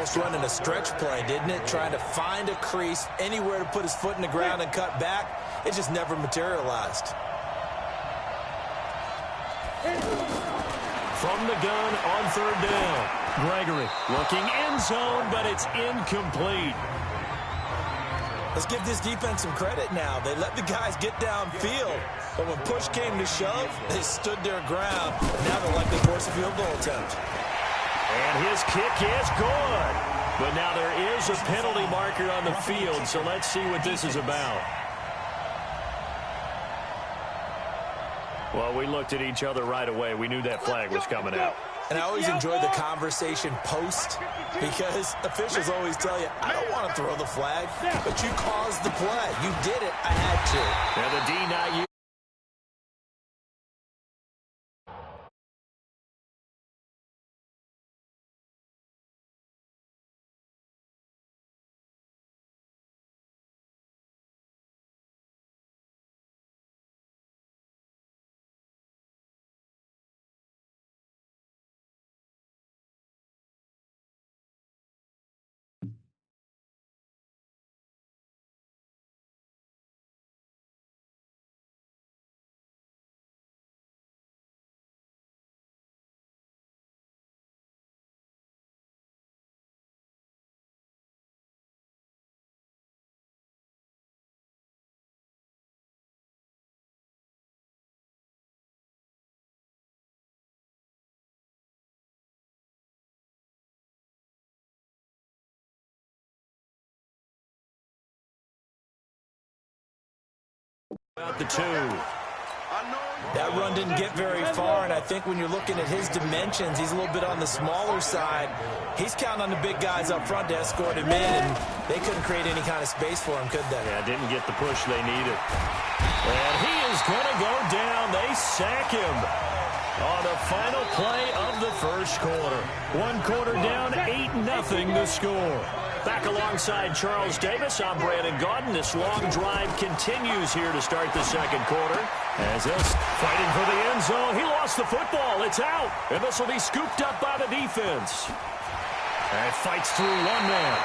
almost running a stretch play, didn't it? Trying to find a crease, anywhere to put his foot in the ground and cut back. It just never materialized. From the gun on third down. Gregory looking end zone, but it's incomplete. Let's give this defense some credit now. They let the guys get downfield, but when push came to shove, they stood their ground. Now they're likely to force a field goal attempt. And his kick is good. But now there is a penalty marker on the field, so let's see what this is about. Well, we looked at each other right away. We knew that flag was coming out. And I always enjoy the conversation post because officials always tell you, I don't want to throw the flag, but you caused the play. You did it. I had to. And the D not used. About the 2. That run didn't get very far, and I think when you're looking at his dimensions, he's a little bit on the smaller side. He's counting on the big guys up front to escort him in, and they couldn't create any kind of space for him, could they? Yeah, didn't get the push they needed. And he is going to go down. They sack him on the final play of the first quarter. 1 quarter down, 8-0 the score. Back alongside Charles Davis, I'm Brandon Gaudin. This long drive continues here to start the second quarter. As he's fighting for the end zone, he lost the football. It's out, and this will be scooped up by the defense. And fights through one man.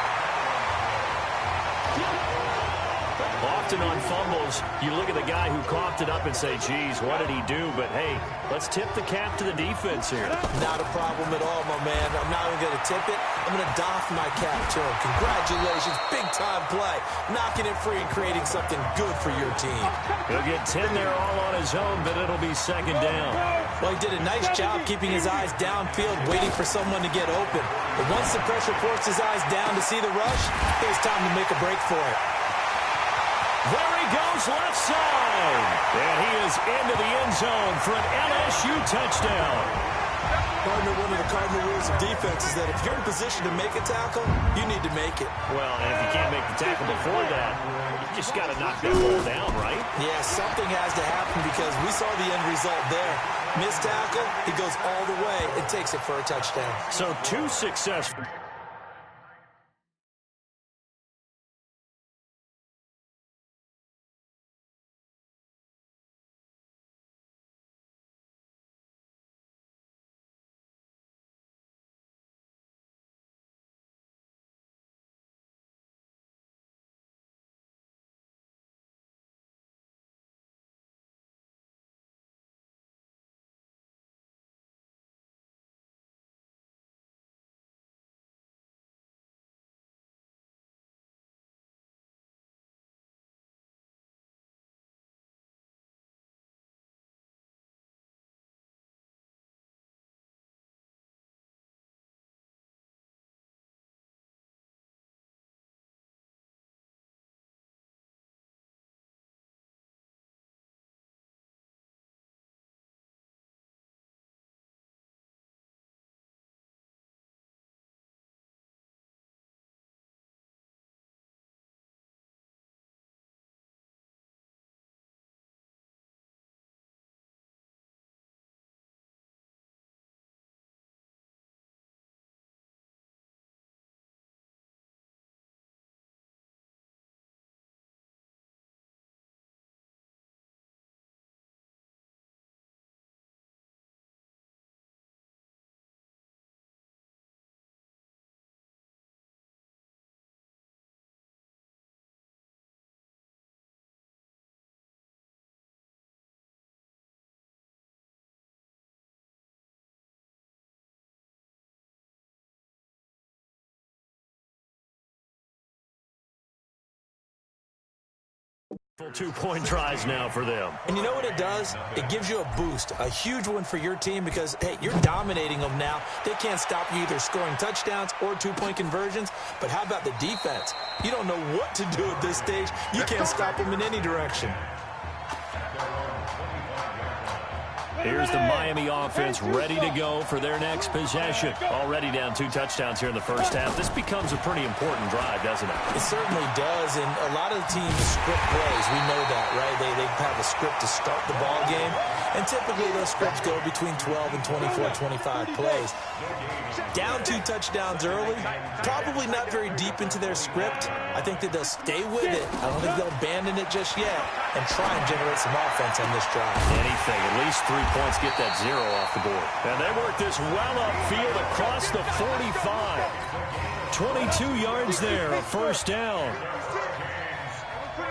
Often on fumbles, you look at the guy who coughed it up and say, geez, what did he do? But, hey, let's tip the cap to the defense here. Not a problem at all, my man. I'm not even going to tip it. I'm going to doff my cap to him. Congratulations. Big-time play. Knocking it free and creating something good for your team. He'll get 10 there all on his own, but it'll be second down. Well, he did a nice job keeping his eyes downfield, waiting for someone to get open. But once the pressure forced his eyes down to see the rush, it was time to make a break for it. There he goes left side. And he is into the end zone for an LSU touchdown. Partner, one of the cardinal rules of defense is that if you're in position to make a tackle, you need to make it. Well, and if you can't make the tackle before that, you just got to knock that ball down, right? Yeah, something has to happen because we saw the end result there. Missed tackle, he goes all the way and takes it for a touchdown. So 2 successful. 2-point tries now for them. And you know what it does? It gives you a boost, a huge one for your team because, hey, you're dominating them now. They can't stop you either scoring touchdowns or 2-point conversions. But how about the defense? You don't know what to do at this stage. You can't stop them in any direction. Here's the Miami offense ready to go for their next possession. Already down 2 touchdowns here in the first half. This becomes a pretty important drive, doesn't it? It certainly does, and a lot of the teams script plays. We know that, right? They have a script to start the ball game, and typically those scripts go between 12 and 24, 25 plays. Down 2 touchdowns early, probably not very deep into their script. I think that they'll stay with it. I don't think they'll abandon it just yet and try and generate some offense on this drive. Anything, at least 3 points, get that 0 off the board. And they work this well upfield across the 45. 22 yards there, a first down.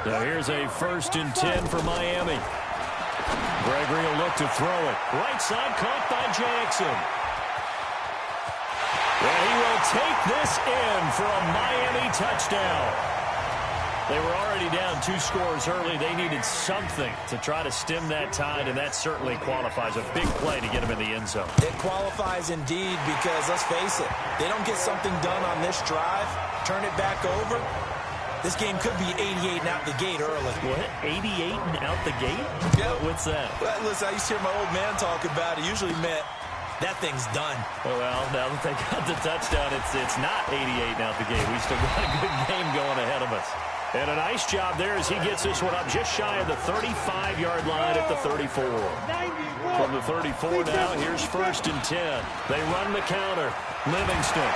Now here's a 1st and 10 for Miami. Gregory will look to throw it. Right side caught by Jackson. And he will take this in for a Miami touchdown. They were already down 2 scores early. They needed something to try to stem that tide, and that certainly qualifies. A big play to get them in the end zone. It qualifies indeed because, let's face it, they don't get something done on this drive, turn it back over, this game could be 88 and out the gate early. What? 88 and out the gate? Yeah. What's that? Well, listen, I used to hear my old man talk about it. Usually meant that thing's done. Well, now that they got the touchdown, it's not 88 and out the gate. We still got a good game going ahead of us. And a nice job there as he gets this one up just shy of the 35-yard line at the 34. From the 34 now, here's 1st and 10. They run the counter. Livingston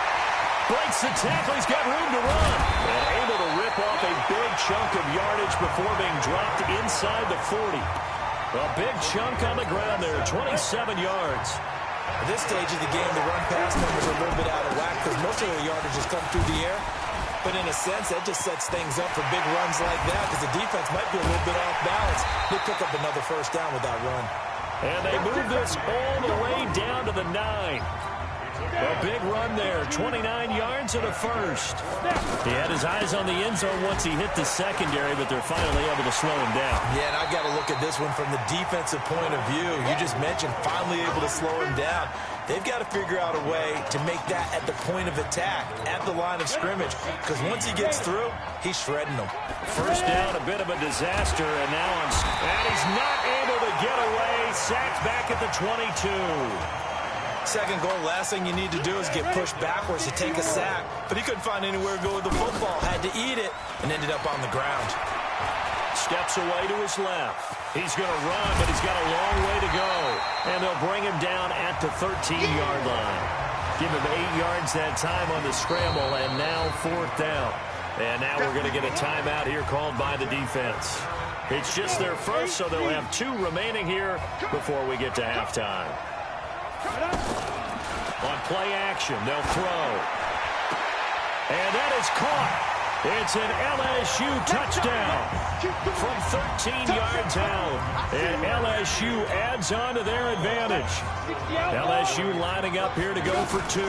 breaks the tackle. He's got room to run. And able to rip off a big chunk of yardage before being dropped inside the 40. A big chunk on the ground there, 27 yards. At this stage of the game, the run-pass numbers are a little bit out of whack because most of the yardage has come through the air. But in a sense, that just sets things up for big runs like that because the defense might be a little bit off balance. They pick up another first down with that run. And they move this all the way down to the 9. A big run there, 29 yards and a first. He had his eyes on the end zone once he hit the secondary, but they're finally able to slow him down. Yeah, and I've got to look at this one from the defensive point of view. You just mentioned finally able to slow him down. They've got to figure out a way to make that at the point of attack, at the line of scrimmage, because once he gets through, he's shredding them. First down, a bit of a disaster, and now and he's not able to get away. Sacked back at the 22. Second goal, last thing you need to do is get pushed backwards to take a sack. But he couldn't find anywhere to go with the football. Had to eat it and ended up on the ground. Steps away to his left. He's going to run, but he's got a long way to go. And they'll bring him down at the 13-yard line. Give him 8 yards that time on the scramble, and now 4th down. And now we're going to get a timeout here called by the defense. It's just their first, so they'll have 2 remaining here before we get to halftime. On play action, they'll throw. And that is caught. It's an LSU touchdown from 13 yards out. And LSU adds on to their advantage. LSU lining up here to go for 2.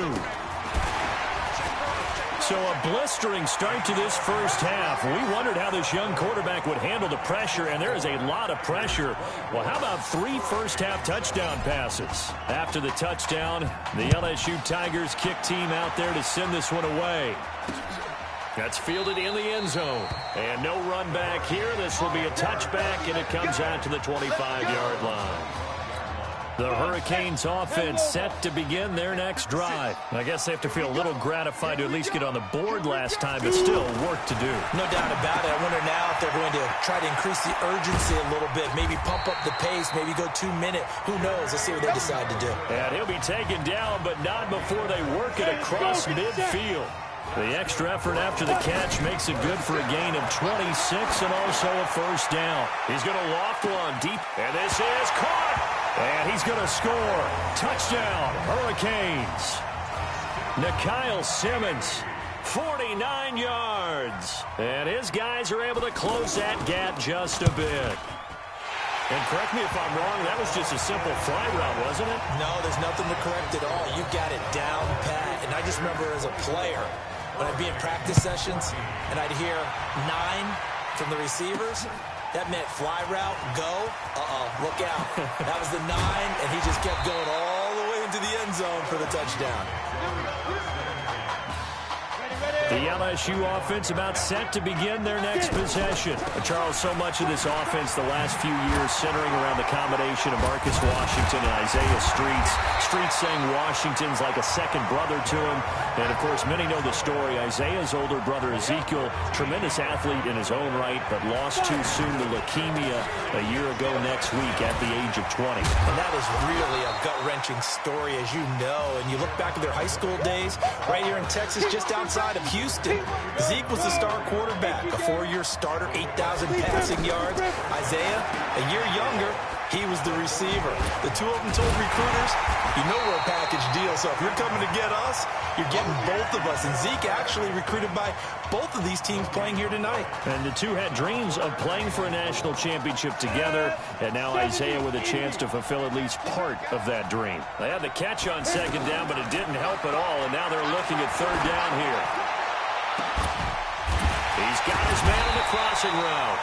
So a blistering start to this first half. We wondered how this young quarterback would handle the pressure, and there is a lot of pressure. Well, how about 3 first-half touchdown passes? After the touchdown, the LSU Tigers kick team out there to send this one away. That's fielded in the end zone. And no run back here. This will be a touchback, and it comes out to the 25-yard line. The Hurricanes offense set to begin their next drive. I guess they have to feel a little gratified to at least get on the board last time, but still work to do. No doubt about it. I wonder now if they're going to try to increase the urgency a little bit, maybe pump up the pace, maybe go 2-minute. Who knows? Let's see what they decide to do. And he'll be taken down, but not before they work it across midfield. The extra effort after the catch makes it good for a gain of 26 and also a first down. He's going to loft one deep, and this is caught. And he's going to score. Touchdown, Hurricanes. Nikhil Simmons, 49 yards. And his guys are able to close that gap just a bit. And correct me if I'm wrong, that was just a simple fly route, wasn't it? No, there's nothing to correct at all. You got it down pat. And I just remember as a player, when I'd be in practice sessions and I'd hear 9 from the receivers, That meant fly route, go. Look out. That was the 9, and he just kept going all the way into the end zone for the touchdown. The LSU offense about set to begin their next possession. Charles, so much of this offense the last few years centering around the combination of Marcus Washington and Isaiah Streets. Streets saying Washington's like a second brother to him. And, of course, many know the story. Isaiah's older brother, Ezekiel, tremendous athlete in his own right, but lost too soon to leukemia a year ago next week at the age of 20. And that is really a gut-wrenching story, as you know. And you look back at their high school days, right here in Texas, just outside of Houston. Zeke was the star quarterback, a 4-year starter, 8,000 passing yards. Isaiah, a year younger, he was the receiver. The two of them told recruiters, you know we're a package deal, so if you're coming to get us, you're getting both of us. And Zeke actually recruited by both of these teams playing here tonight. And the two had dreams of playing for a national championship together, and now Isaiah with a chance to fulfill at least part of that dream. They had the catch on second down, but it didn't help at all, and now they're looking at third down here. He's got his man on the crossing route.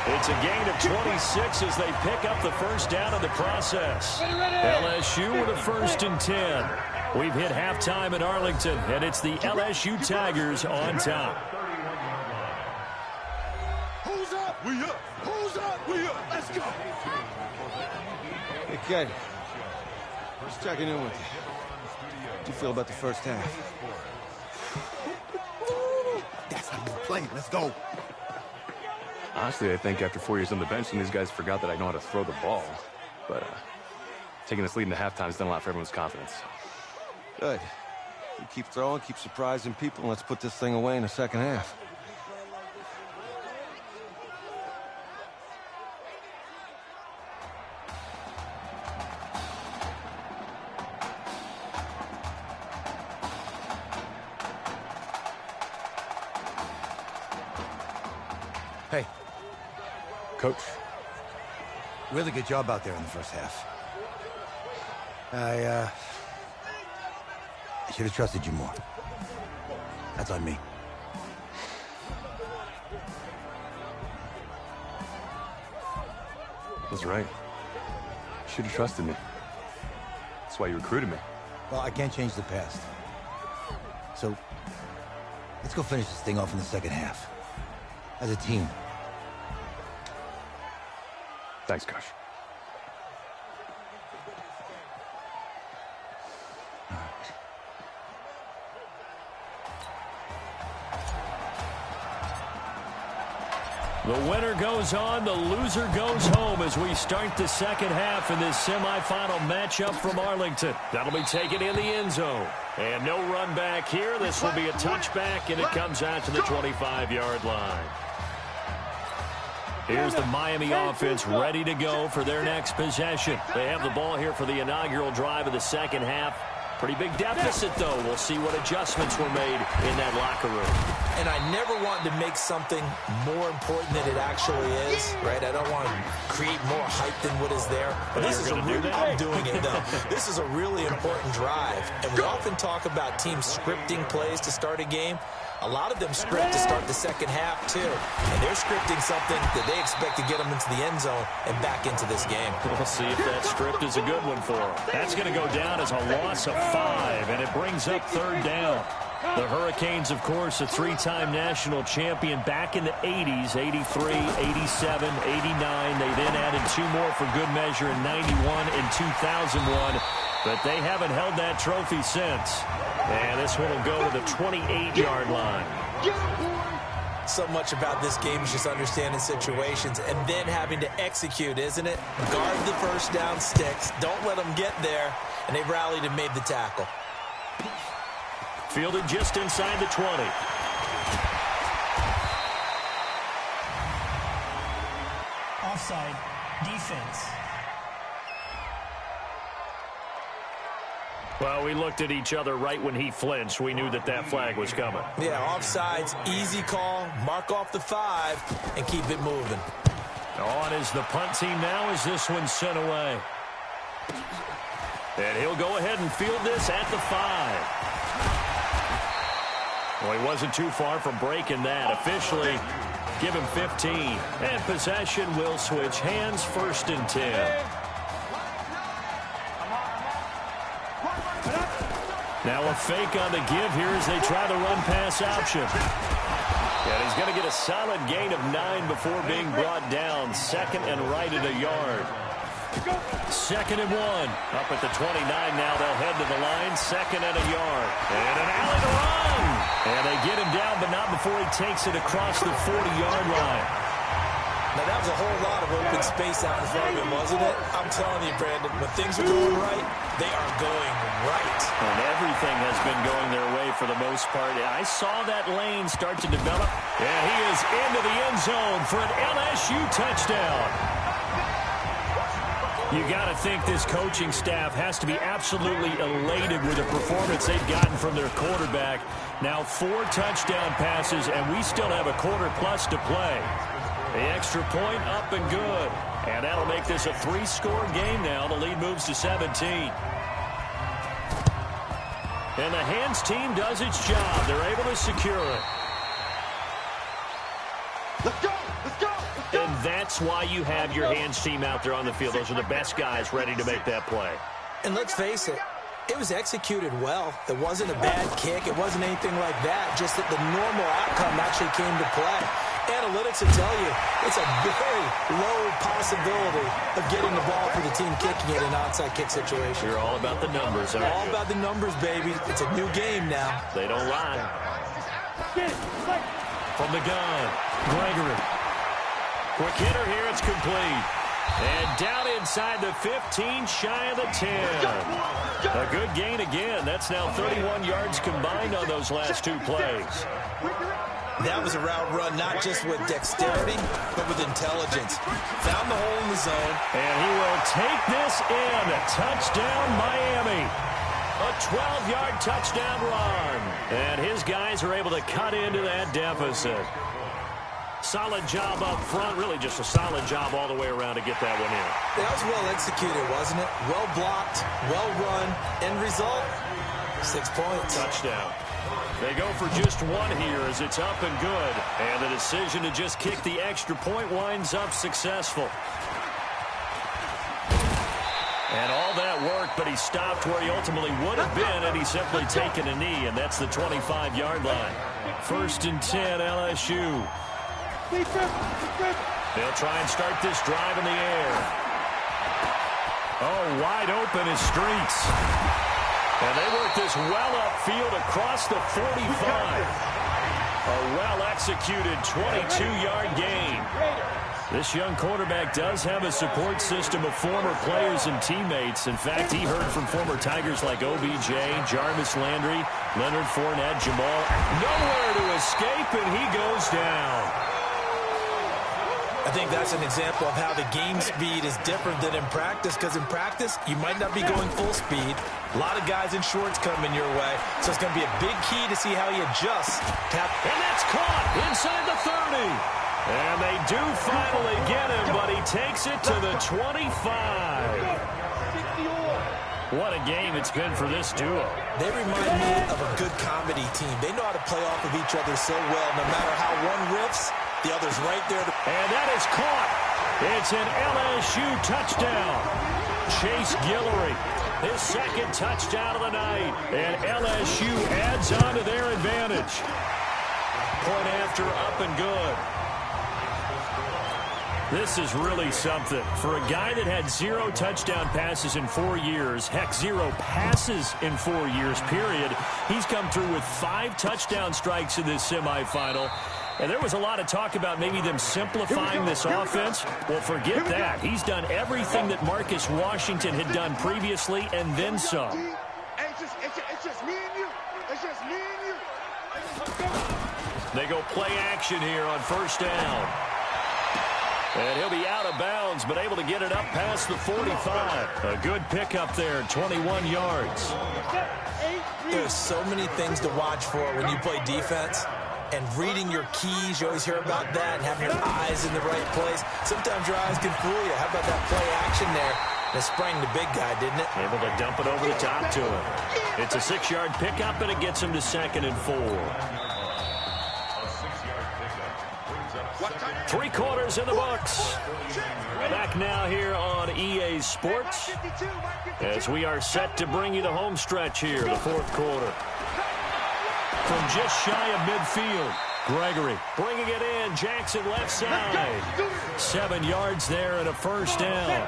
It's a gain of 26 as they pick up the first down in the process. LSU with a 1st and 10. We've hit halftime in Arlington, and it's the LSU Tigers on top. Who's up? We up. Who's up? We up. Let's go. Hey, kid. Just checking in with you. How do you feel about the first half? That's how we're playing. Let's go. Honestly, I think after 4 years on the bench, some of these guys forgot that I know how to throw the ball. But taking this lead into halftime has done a lot for everyone's confidence. Good. You keep throwing, keep surprising people, and let's put this thing away in the second half. Hey. Coach. Really good job out there in the first half. I should have trusted you more. That's on me. That's right. You should have trusted me. That's why you recruited me. Well, I can't change the past. So, let's go finish this thing off in the second half. As a team. Thanks, Coach. The winner goes on, the loser goes home as we start the second half in this semifinal matchup from Arlington. That'll be taken in the end zone. And no run back here. This will be a touchback, and it comes out to the 25-yard line. Here's the Miami offense ready to go for their next possession. They have the ball here for the inaugural drive of the second half. Pretty big deficit, though. We'll see what adjustments were made in that locker room. And I never want to make something more important than it actually is, right? I don't want to create more hype than what is there. But this is I'm doing it, though. This is a really important drive. And we often talk about teams scripting plays to start a game. A lot of them script to start the second half, too. And they're scripting something that they expect to get them into the end zone and back into this game. We'll see if that script is a good one for them. That's going to go down as a loss of 5, and it brings up third down. The Hurricanes, of course, a 3-time national champion back in the 80s, 83, 87, 89. They then added 2 more for good measure in 91 and 2001. But they haven't held that trophy since. And this one will go to the 28-yard line. So much about this game is just understanding situations and then having to execute, isn't it? Guard the first down sticks. Don't let them get there. And they rallied and made the tackle. Fielded just inside the 20. Offside. Defense. Well, we looked at each other right when he flinched. We knew that that flag was coming. Yeah, offsides, easy call. Mark off the 5 and keep it moving. On is the punt team now as this one's sent away. And he'll go ahead and field this at the 5. Well, he wasn't too far from breaking that. Officially, Give him 15. And possession will switch hands, 1st and 10. Now a fake on the give here as they try the run-pass option. And he's going to get a solid gain of 9 before being brought down. 2nd and right at a yard. 2nd and 1. Up at the 29 now. They'll head to the line. 2nd and a yard. And an alley to run. And they get him down, but not before he takes it across the 40-yard line. Now, that was a whole lot of open space out in front of him, wasn't it? I'm telling you, Brandon, when things are going right, they are going right. And everything has been going their way for the most part. I saw that lane start to develop. And he is into the end zone for an LSU touchdown. You got to think this coaching staff has to be absolutely elated with the performance they've gotten from their quarterback. Now 4 touchdown passes, and we still have a quarter plus to play. The extra point up and good. And that'll make this a 3-score game now. The lead moves to 17. And the hands team does its job. They're able to secure it. Let's go! Let's go! Let's go! And that's why you have your hands team out there on the field. Those are the best guys ready to make that play. And let's face it, it was executed well. It wasn't a bad kick. It wasn't anything like that. Just that the normal outcome actually came to play. Analytics will tell you it's a very low possibility of getting the ball for the team kicking it in an onside kick situation. You're all about the numbers, aren't you? All about the numbers, baby. It's a new game now. They don't lie. From the gun, Gregory. Quick hitter here, it's complete. And down inside the 15, shy of the 10. A good gain again. That's now 31 yards combined on those last 2 plays. That was a route run, not just with dexterity, but with intelligence. Found the hole in the zone. And he will take this in. Touchdown, Miami. A 12-yard touchdown run. And his guys are able to cut into that deficit. Solid job up front. Really just a solid job all the way around to get that one in. That was well executed, wasn't it? Well blocked, well run. End result, 6 points. Touchdown. They go for just 1 here as it's up and good. And the decision to just kick the extra point winds up successful. And all that work, but he stopped where he ultimately would have been, and he's simply taken a knee, and that's the 25-yard line. 1st and 10, LSU. They'll try and start this drive in the air. Oh, wide open is Streets. And they work this well upfield across the 45. A well-executed 22-yard gain. This young quarterback does have a support system of former players and teammates. In fact, he heard from former Tigers like OBJ, Jarvis Landry, Leonard Fournette, Jamal. Nowhere to escape, and he goes down. I think that's an example of how the game speed is different than in practice, because in practice, you might not be going full speed. A lot of guys in shorts coming your way, so it's going to be a big key to see how he adjusts. And that's caught inside the 30. And they do finally get him, but he takes it to the 25. What a game it's been for this duo. They remind me of a good comedy team. They know how to play off of each other so well. No matter how one riffs, the other's right there. And that is caught. It's an LSU touchdown. Chase Guillory, his 2nd touchdown of the night. And LSU adds on to their advantage. Point after, up and good. This is really something. For a guy that had 0 touchdown passes in 4 years, heck, 0 passes in 4 years, period, he's come through with 5 touchdown strikes in this semifinal. And there was a lot of talk about maybe them simplifying this offense. Well, forget that. He's done everything that Marcus Washington had done previously and then some. It's just me and you. It's just me and you. They go play action here on 1st down. And he'll be out of bounds, but able to get it up past the 45. A good pickup there, 21 yards. There's so many things to watch for when you play defense. And reading your keys, you always hear about that, and having your eyes in the right place. Sometimes your eyes can fool you. How about that play action there? That sprang the big guy, didn't it? Able to dump it over the top to him. It's a 6-yard pickup, and it gets him to 2nd and 4. 3 quarters in the books. Back now here on EA Sports as we are set to bring you the home stretch here, the 4th quarter. From just shy of midfield, Gregory bringing it in. Jackson left side. 7 yards there and a first down.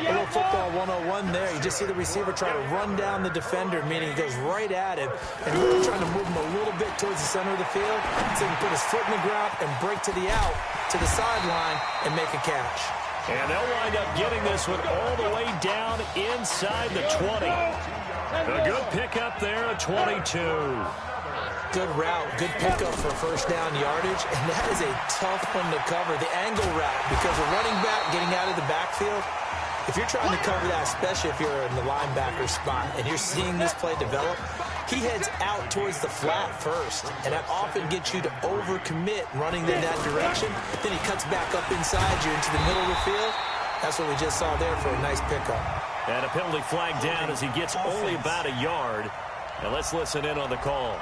A little football 101 there. You just see the receiver try to run down the defender, meaning he goes right at him, and really trying to move him a little bit towards the center of the field so he can put his foot in the ground and break to the out, to the sideline, and make a catch. And they'll wind up getting this one all the way down inside the 20. A good pickup there at 22. Good route, good pickup for first down yardage, and that is a tough one to cover. The angle route, because a running back getting out of the backfield, if you're trying to cover that, especially if you're in the linebacker spot and you're seeing this play develop, he heads out towards the flat first, and that often gets you to overcommit running in that direction. Then he cuts back up inside you into the middle of the field. That's what we just saw there for a nice pickup. And a penalty flag down as he gets only about a yard. Now let's listen in on the call.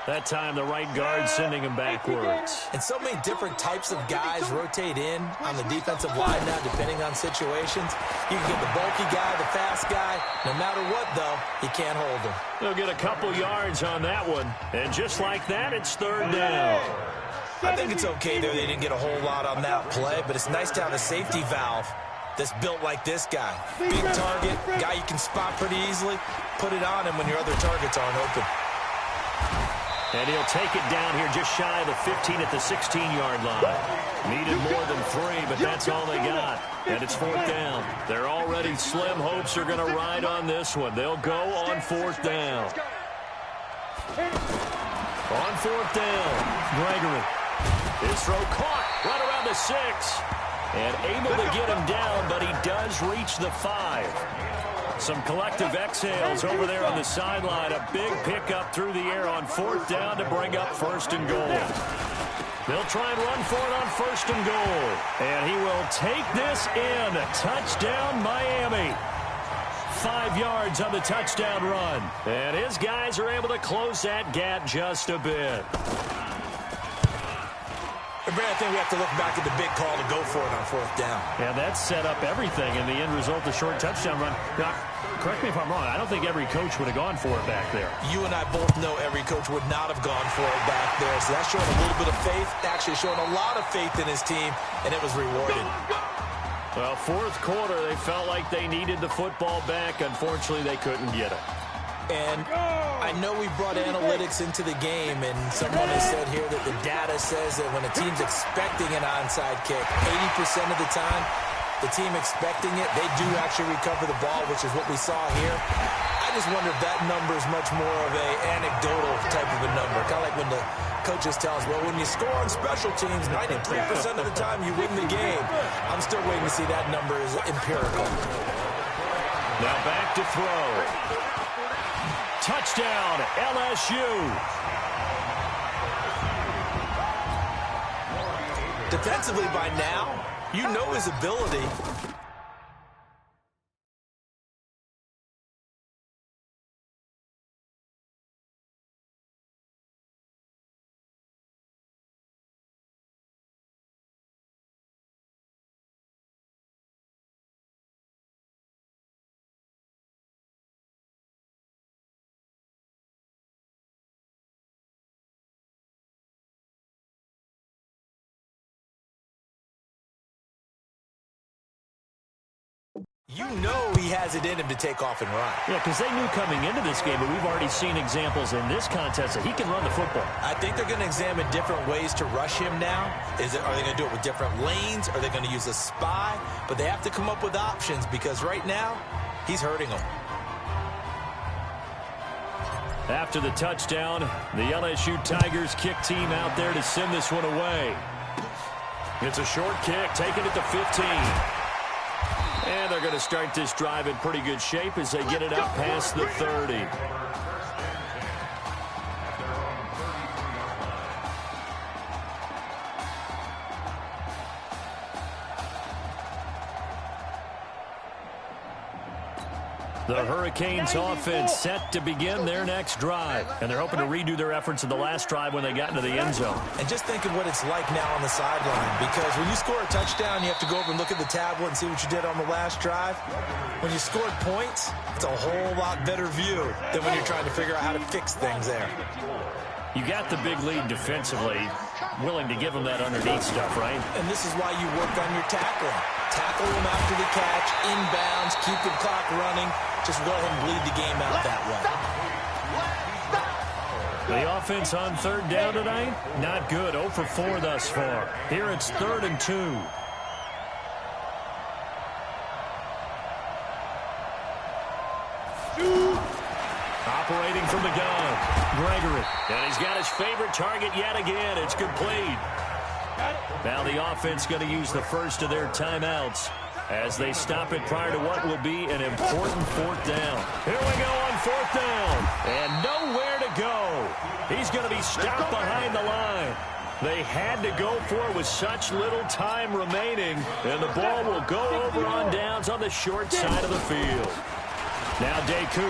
That time the right guard sending him backwards. And so many different types of guys rotate in on the defensive line now, depending on situations. You can get the bulky guy, the fast guy. No matter what, though, you can't hold him. They'll get a couple yards on that one. And just like that, it's 3rd down. I think it's okay there. They didn't get a whole lot on that play, but it's nice to have a safety valve that's built like this guy. Big target, guy you can spot pretty easily. Put it on him when your other targets aren't open. And he'll take it down here just shy of the 15 at the 16-yard line. Needed more than 3, but that's all they got. And it's 4th down. They're already slim hopes are going to ride on this one. They'll go on 4th down. On 4th down, Gregory. His throw caught right around the 6. And able to get him down, but he does reach the 5. Some collective exhales over there on the sideline. A big pickup through the air on 4th down to bring up 1st and goal. They'll try and run for it on 1st and goal. And he will take this in. Touchdown, Miami. 5 yards on the touchdown run. And his guys are able to close that gap just a bit. I think we have to look back at the big call to go for it on 4th down. Yeah, that set up everything in the end result, the short touchdown run. Now, correct me if I'm wrong, I don't think every coach would have gone for it back there. You and I both know every coach would not have gone for it back there, so that's showing a little bit of faith, actually showing a lot of faith in his team, and it was rewarded. Well, 4th quarter, they felt like they needed the football back. Unfortunately, they couldn't get it. And I know we brought analytics into the game, and someone has said here that the data says that when a team's expecting an onside kick, 80% of the time, the team expecting it, they do actually recover the ball, which is what we saw here. I just wonder if that number is much more of an anecdotal type of a number, kind of like when the coaches tell us, well, when you score on special teams, 93% of the time you win the game. I'm still waiting to see that number is empirical. Now back to throw. Touchdown, LSU. Defensively by now, you know his ability. You know he has it in him to take off and run. Yeah, because they knew coming into this game, but we've already seen examples in this contest that he can run the football. I think they're going to examine different ways to rush him now. Are they going to do it with different lanes? Are they going to use a spy? But they have to come up with options because right now, he's hurting them. After the touchdown, the LSU Tigers kick team out there to send this one away. It's a short kick, taken at the 15. And they're going to start this drive in pretty good shape as they get it up past the 30. The Hurricanes offense set to begin their next drive. And they're hoping to redo their efforts in the last drive when they got into the end zone. And just think of what it's like now on the sideline. Because when you score a touchdown, you have to go over and look at the tablet and see what you did on the last drive. When you scored points, it's a whole lot better view than when you're trying to figure out how to fix things there. You got the big lead defensively, willing to give them that underneath stuff, right? And this is why you work on your tackling. Tackle them after the catch, inbounds, keep the clock running. Just go ahead and bleed the game out that way. The offense on third down tonight, not good. 0 for 4 thus far. Here it's 3rd and 2. Operating from the gun, Gregory. And he's got his favorite target yet again. It's complete. Now the offense going to use the first of their timeouts as they stop it prior to what will be an important 4th down. Here we go on 4th down. And nowhere to go. He's going to be stopped behind the line. They had to go for it with such little time remaining. And the ball will go over on downs on the short side of the field. Now Deku.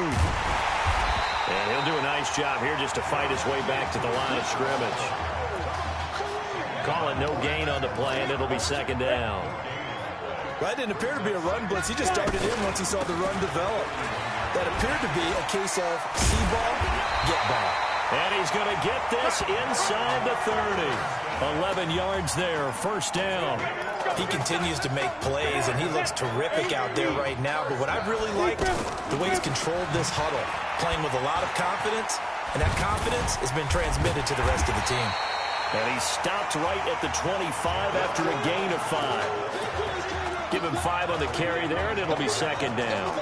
And he'll do a nice job here just to fight his way back to the line of scrimmage. Call it no gain on the play, and it'll be 2nd down. Well, that didn't appear to be a run blitz. He just darted in once he saw the run develop. That appeared to be a case of see ball, get ball. And he's going to get this inside the 30. 11 yards there, 1st down. He continues to make plays, and he looks terrific out there right now. But what I've really liked, the way he's controlled this huddle, playing with a lot of confidence, and that confidence has been transmitted to the rest of the team. And he stopped right at the 25 after a gain of 5. Give him 5 on the carry there, and it'll be 2nd down.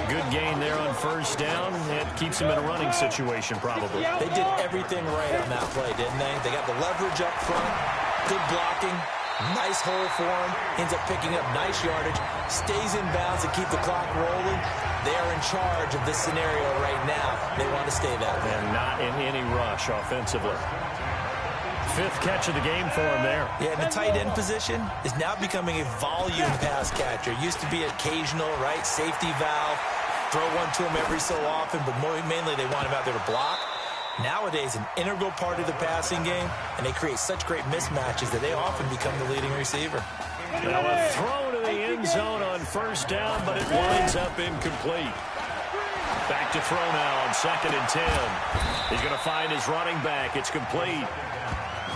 Good gain there on 1st down. It keeps him in a running situation, probably. They did everything right on that play, didn't they? They got the leverage up front, good blocking, nice hole for him, ends up picking up nice yardage, stays in bounds to keep the clock rolling. They are in charge of this scenario right now. They want to stay that way. And not in any rush offensively. 5th catch of the game for him there. Yeah, and the tight end position is now becoming a volume pass catcher. Used to be occasional, right? Safety valve. Throw one to him every so often, but mainly they want him out there to block. Nowadays, an integral part of the passing game, and they create such great mismatches that they often become the leading receiver. Now a throw to the end zone on 1st down, but it winds up incomplete. Back to throw now on 2nd and 10. He's going to find his running back. It's complete.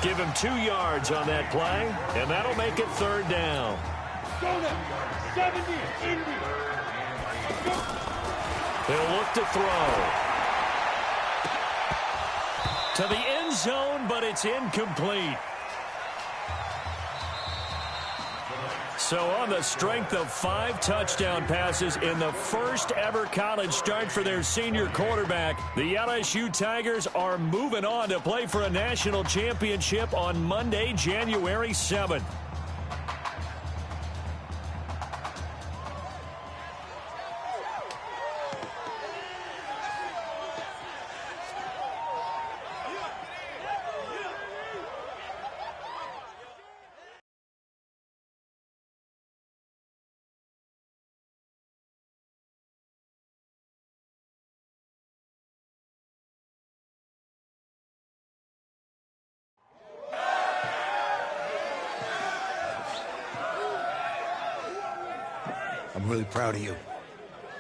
Give him 2 yards on that play, and that'll make it 3rd down. He'll look to throw. To the end zone, but it's incomplete. So on the strength of 5 touchdown passes in the first ever college start for their senior quarterback, the LSU Tigers are moving on to play for a national championship on Monday, January 7th. I'm really proud of you.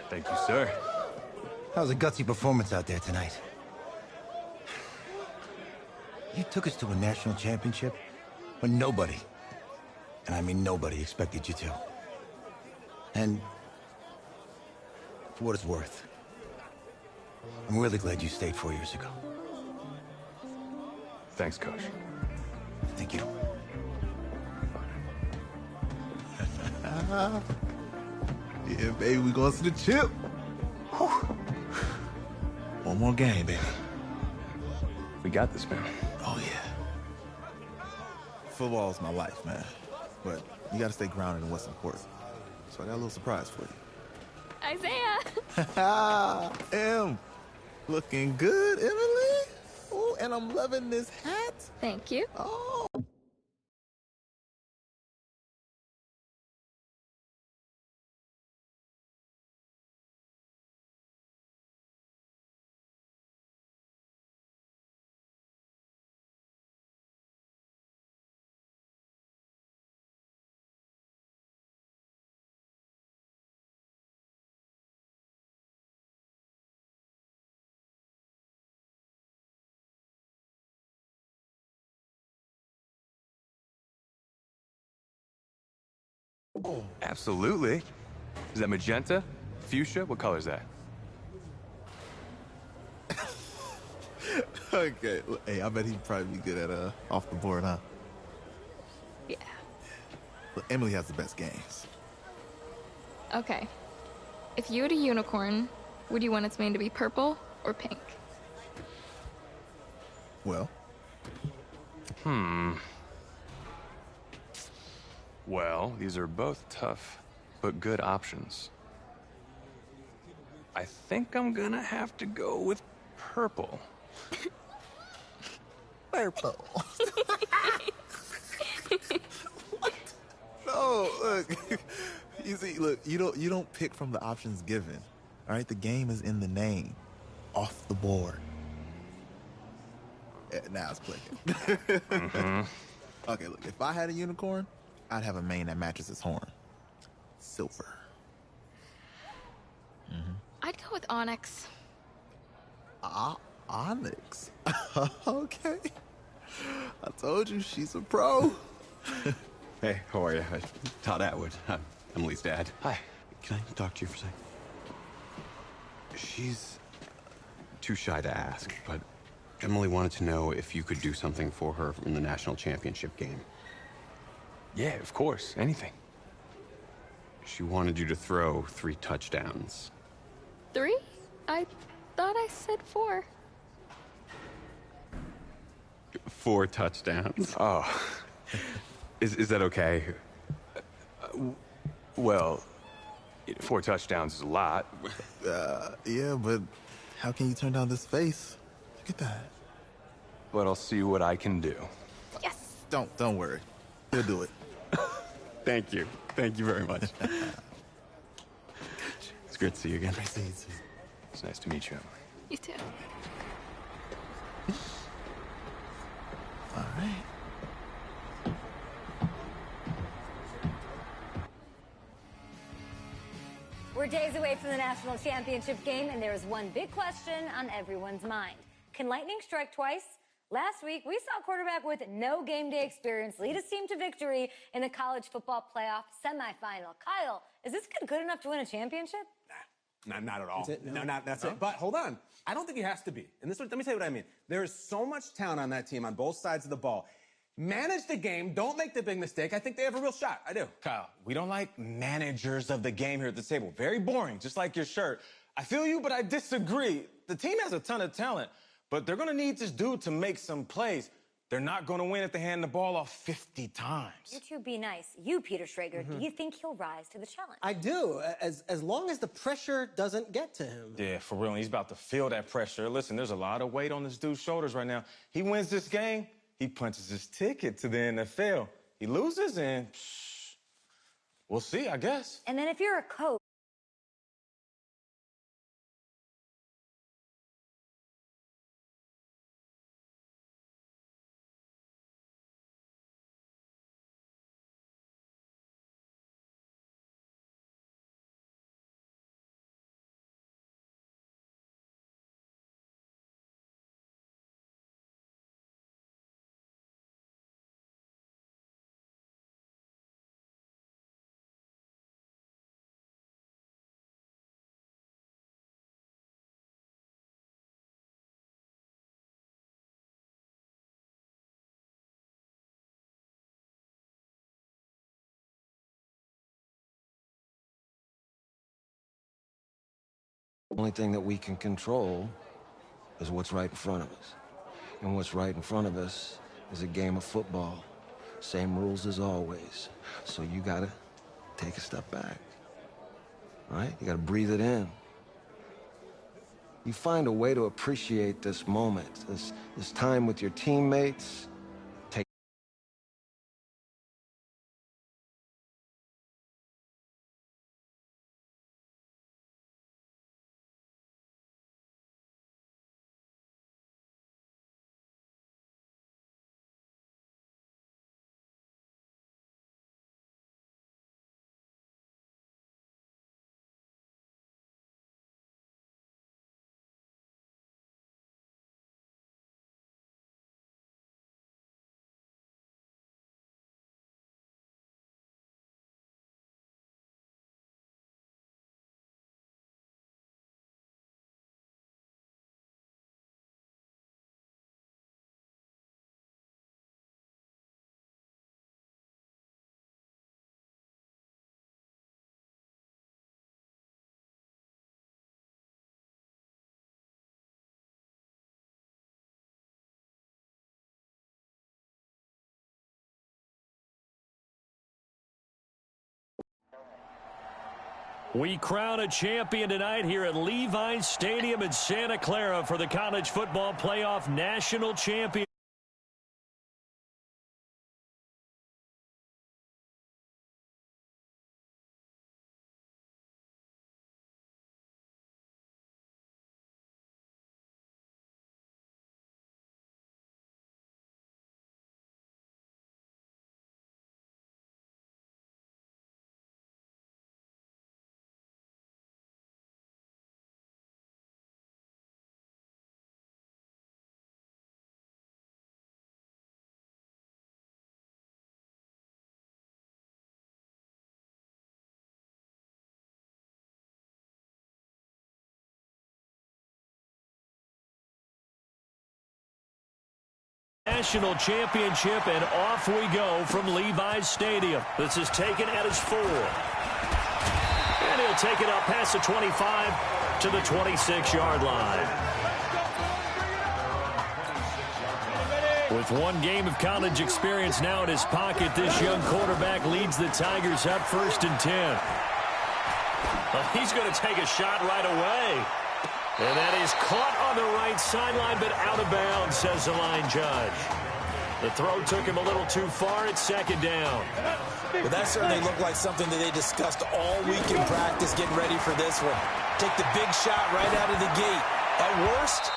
Thank you, sir. That was a gutsy performance out there tonight. You took us to a national championship when nobody, and I mean nobody, expected you to. And for what it's worth, I'm really glad you stayed 4 years ago. Thanks, Coach. Thank you. Yeah, baby, we going to the chip. Whew. One more game, baby. We got this, man. Oh, yeah. Football is my life, man. But you got to stay grounded in what's important. So I got a little surprise for you. Isaiah! Em, looking good, Emily. Oh, and I'm loving this hat. Thank you. Oh. Absolutely. Is that magenta? Fuchsia? What color is that? Okay. Hey, I bet he'd probably be good at off the board, huh? Yeah. Look, Emily has the best games. Okay. If you had a unicorn, would you want its mane to be purple or pink? Well, Well, these are both tough, but good options. I think I'm gonna have to go with purple. purple. No, look. You see, look, you don't pick from the options given. All right, the game is in the name. Off the board. Now it's clicking. Okay, look, if I had a unicorn, I'd have a mane that matches its horn. Silver. I'd go with onyx. Onyx. Okay. I told you she's a pro. Hey, how are you? Todd Atwood. I'm Emily's dad. Hi. Can I talk to you for a second? She's too shy to ask, but Emily wanted to know if you could do something for her in the national championship game. Yeah, of course. Anything. She wanted you to throw 3 touchdowns. 3? I thought I said 4. 4 touchdowns. Oh. Is that okay? Well, 4 touchdowns is a lot. Yeah, but how can you turn down this face? Look at that. But I'll see what I can do. Yes. Don't worry. He'll do it. Thank you. Thank you very much. It's great to see you again. Nice to meet you. It's nice to meet you, Emily. You too. All right. We're days away from the national championship game, and there is one big question on everyone's mind. Can lightning strike twice? Last week, we saw a quarterback with no game day experience lead his team to victory in a college football playoff semifinal. Kyle, is this kid good enough to win a championship? Not at all. That's it? No? That's it. But hold on. I don't think he has to be. And let me tell you what I mean. There is so much talent on that team on both sides of the ball. Manage the game. Don't make the big mistake. I think they have a real shot. I do. Kyle, we don't like managers of the game here at the table. Very boring, just like your shirt. I feel you, but I disagree. The team has a ton of talent, but they're going to need this dude to make some plays. They're not going to win if they hand the ball off 50 times. You two be nice. You, Peter Schrager, do you think he'll rise to the challenge? I do, as long as the pressure doesn't get to him. Yeah, for real. And he's about to feel that pressure. Listen, there's a lot of weight on this dude's shoulders right now. He wins this game, he punches his ticket to the NFL. He loses, and we'll see, I guess. And then if you're a coach, The only thing that we can control is what's right in front of us. And what's right in front of us is a game of football. Same rules as always. So you gotta take a step back. Right? You gotta breathe it in. You find a way to appreciate this moment, this time with your teammates, We crown a champion tonight here at Levi's Stadium in Santa Clara for the College Football Playoff National Championship. National championship, and off we go from Levi's Stadium. This is taken at his 4. And he'll take it up past the 25 to the 26-yard line. With one game of college experience now in his pocket, this young quarterback leads the Tigers up 1st and 10. Well, he's going to take a shot right away. And that is caught on the right sideline, but out of bounds, says the line judge. The throw took him a little too far. It's 2nd down. Well, that certainly looked like something that they discussed all week in practice, getting ready for this one. Take the big shot right out of the gate. At worst,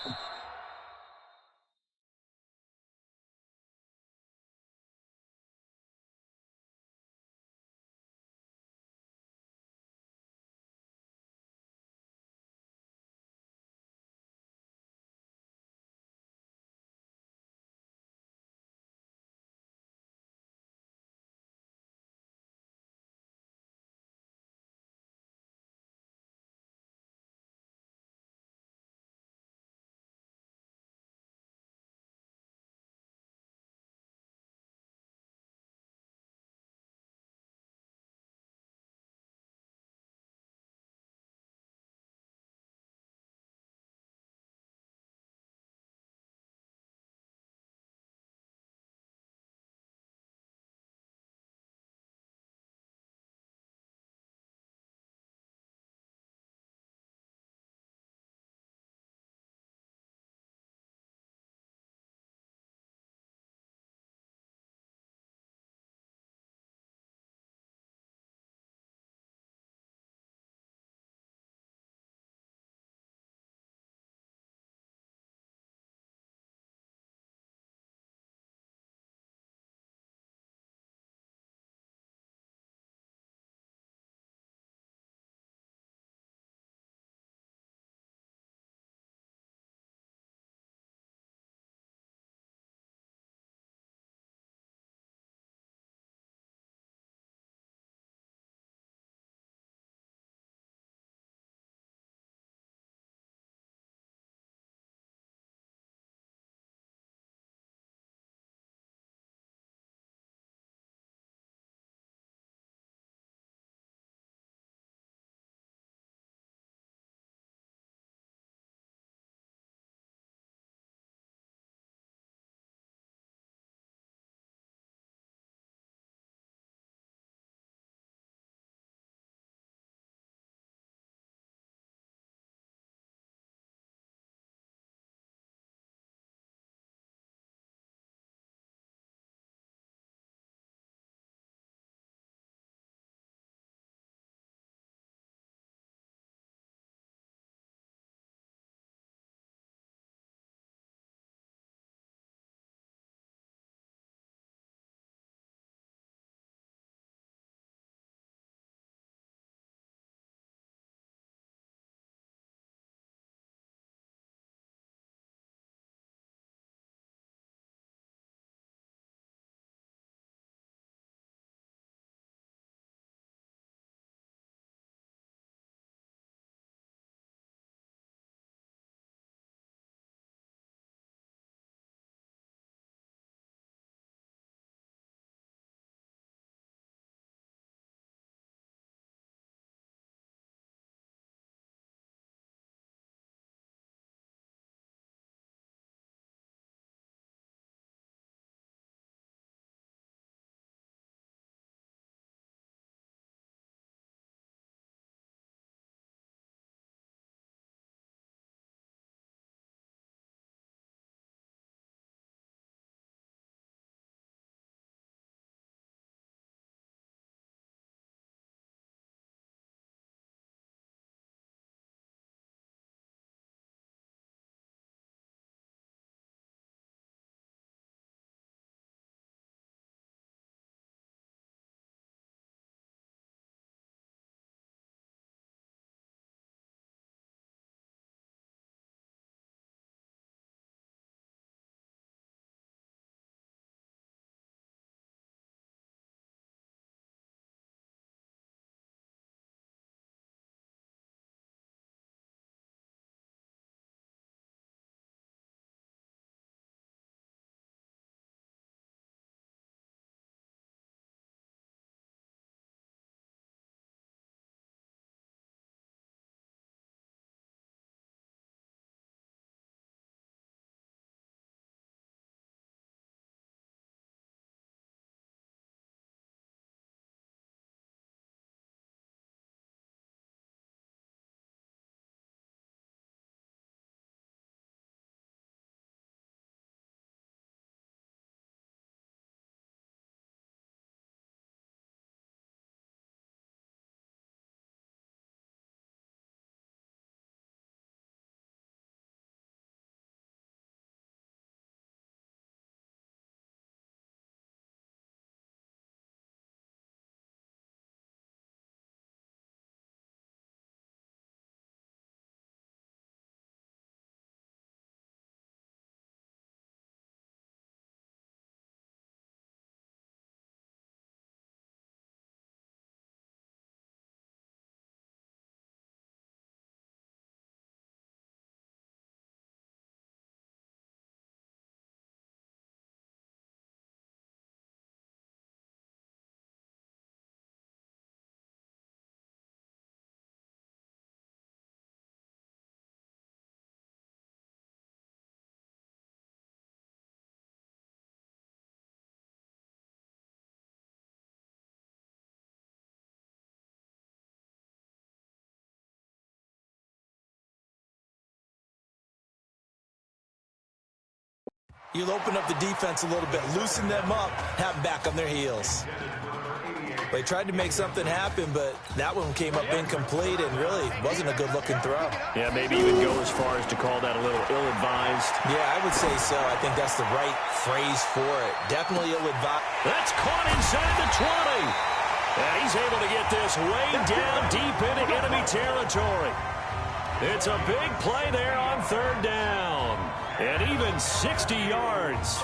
You'll open up the defense a little bit, loosen them up, have them back on their heels. They tried to make something happen, but that one came up incomplete and really wasn't a good-looking throw. Yeah, maybe even go as far as to call that a little ill-advised. Yeah, I would say so. I think that's the right phrase for it. Definitely ill-advised. That's caught inside the 20. And he's able to get this way down deep into enemy territory. It's a big play there on third down. And even 60 yards.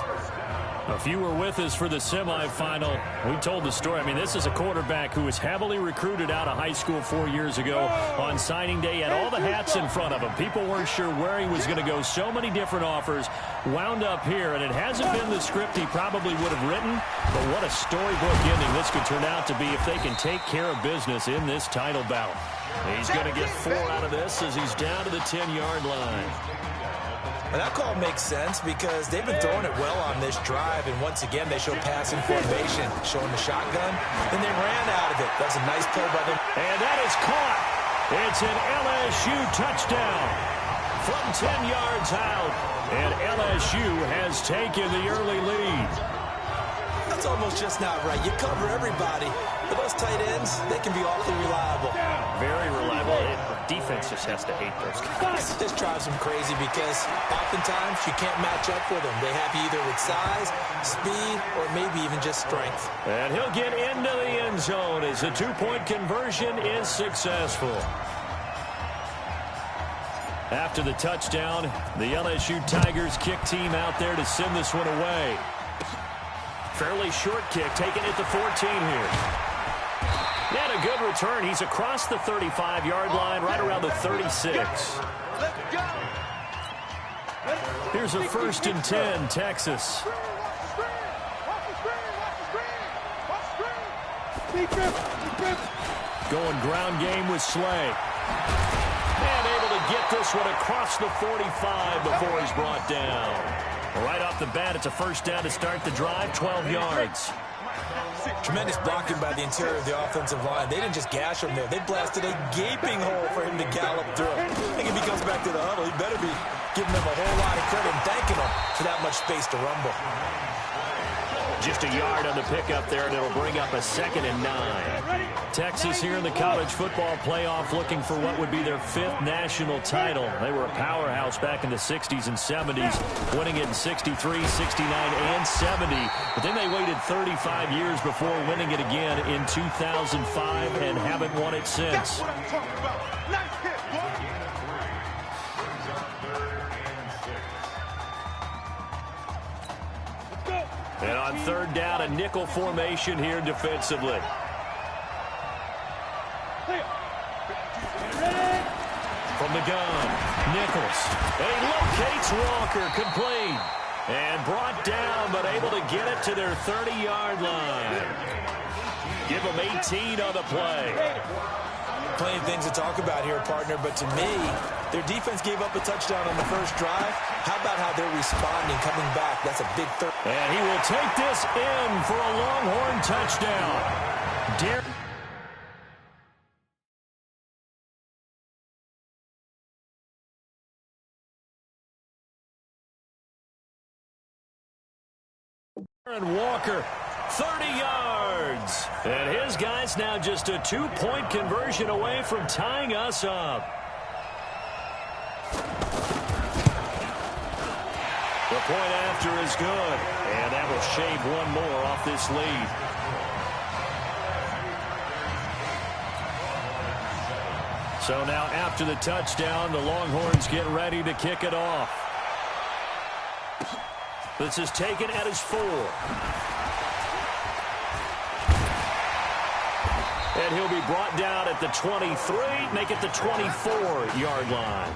If you were with us for the semifinal, we told the story. I mean, this is a quarterback who was heavily recruited out of high school 4 years ago. On signing day, had all the hats in front of him. People weren't sure where he was going to go. So many different offers. Wound up here, and it hasn't been the script he probably would have written. But what a storybook ending this could turn out to be if they can take care of business in this title bout. He's going to get 4 out of this as he's down to the 10-yard line. And that call makes sense because they've been throwing it well on this drive, and once again they show passing formation, showing the shotgun, and they ran out of it. That's a nice play by them. And that is caught. It's an LSU touchdown from 10 yards out, and LSU has taken the early lead. That's almost just not right. You cover everybody, but those tight ends, they can be awfully reliable. Very reliable. Defense just has to hate those guys. This drives them crazy because oftentimes you can't match up with them. They have you either with size, speed, or maybe even just strength. And he'll get into the end zone as the two-point conversion is successful. After the touchdown, the LSU Tigers kick team out there to send this one away. Fairly short kick, taken at the 14 here. And a good return. He's across the 35-yard line, right around the 36. Here's a 1st and 10, Texas. Going ground game with Slay. And able to get this one across the 45 before he's brought down. Right off the bat, it's a 1st down to start the drive, 12 yards. Tremendous blocking by the interior of the offensive line. They didn't just gash him there. They blasted a gaping hole for him to gallop through. I think if he comes back to the huddle, he better be giving them a whole lot of credit and thanking them for that much space to rumble. Just a yard on the pickup there, and it'll bring up a 2nd and 9. Texas here in the college football playoff looking for what would be their 5th national title. They were a powerhouse back in the 60s and 70s, winning it in 63, 69, and 70. But then they waited 35 years before winning it again in 2005 and haven't won it since. That's what I'm talking about. Nice hit, boy. And on 3rd down, a nickel formation here defensively. From the gun, Nichols. And he locates Walker, complete. And brought down, but able to get it to their 30-yard line. Give them 18 on the play. Plenty of things to talk about here, partner, but to me, their defense gave up a touchdown on the first drive. How about how they're responding, coming back? That's a big third. And he will take this in for a Longhorn touchdown. Darren Walker, 30 yards. And his guy's now just a 2-point conversion away from tying us up. The point after is good. And that will shave one more off this lead. So now after the touchdown, the Longhorns get ready to kick it off. This is taken at his 4. And he'll be brought down at the 23, make it the 24-yard line.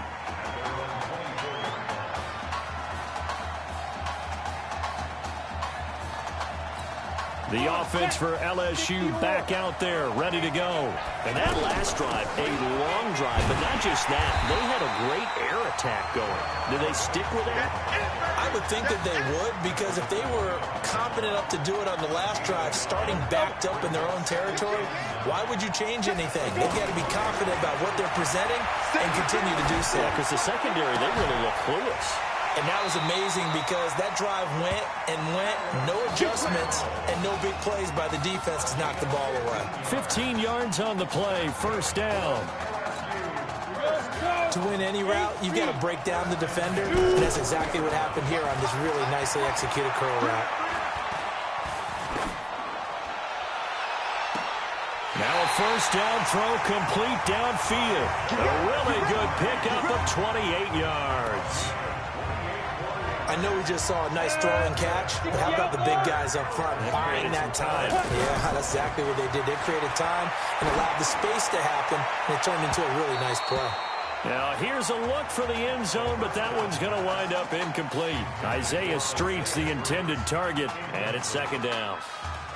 The offense for LSU back out there, ready to go. And that last drive, a long drive, but not just that. They had a great air attack going. Do they stick with that? I would think that they would, because if they were confident enough to do it on the last drive, starting backed up in their own territory, why would you change anything? They've got to be confident about what they're presenting and continue to do so. Yeah, because the secondary, they really look clueless. And that was amazing because that drive went and went, no adjustments, and no big plays by the defense to knock the ball away. 15 yards on the play, first down. To win any route, you've got to break down the defender, and that's exactly what happened here on this really nicely executed curl route. Now a first down throw complete downfield. A really good pickup of 28 yards. I know we just saw a nice throw and catch, but how about the big guys up front buying that time? Yeah, that's exactly what they did. They created time and allowed the space to happen, and it turned into a really nice play. Now, here's a look for the end zone, but that one's going to wind up incomplete. Isaiah Street's the intended target, and it's second down.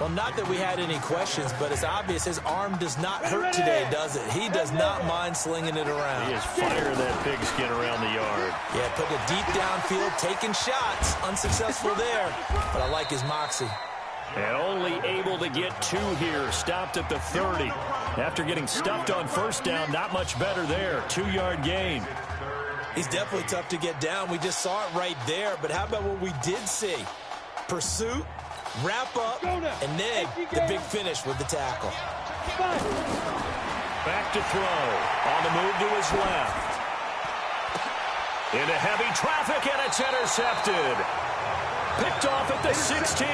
Well, not that we had any questions, but it's obvious his arm does not hurt today, does it? He does not mind slinging it around. He is firing that pigskin around the yard. Yeah, putting it deep downfield, taking shots. Unsuccessful there, but I like his moxie. And only able to get 2 here, stopped at the 30. After getting stuffed on first down, not much better there. 2-yard gain. He's definitely tough to get down. We just saw it right there, but how about what we did see? Pursuit, wrap up, and then the big finish with the tackle. Back to throw. On the move to his left. Into heavy traffic, and it's intercepted. Picked off at the 16.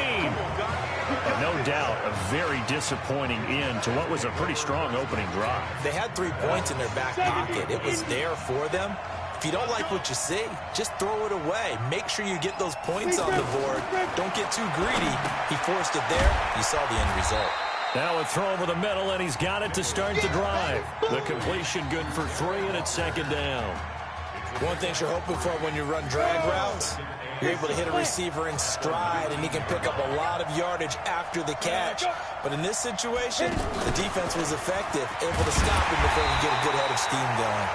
And no doubt a very disappointing end to what was a pretty strong opening drive. They had 3 points in their back pocket. It was there for them. If you don't like what you see, just throw it away. Make sure you get those points on the board. Don't get too greedy. He forced it there. You saw the end result. Now a throw over the middle, and he's got it to start the drive. The completion good for 3, and it's second down. One thing you're hoping for when you run drag routes, you're able to hit a receiver in stride, and he can pick up a lot of yardage after the catch. But in this situation, the defense was effective, able to stop him before he get a good head of steam going.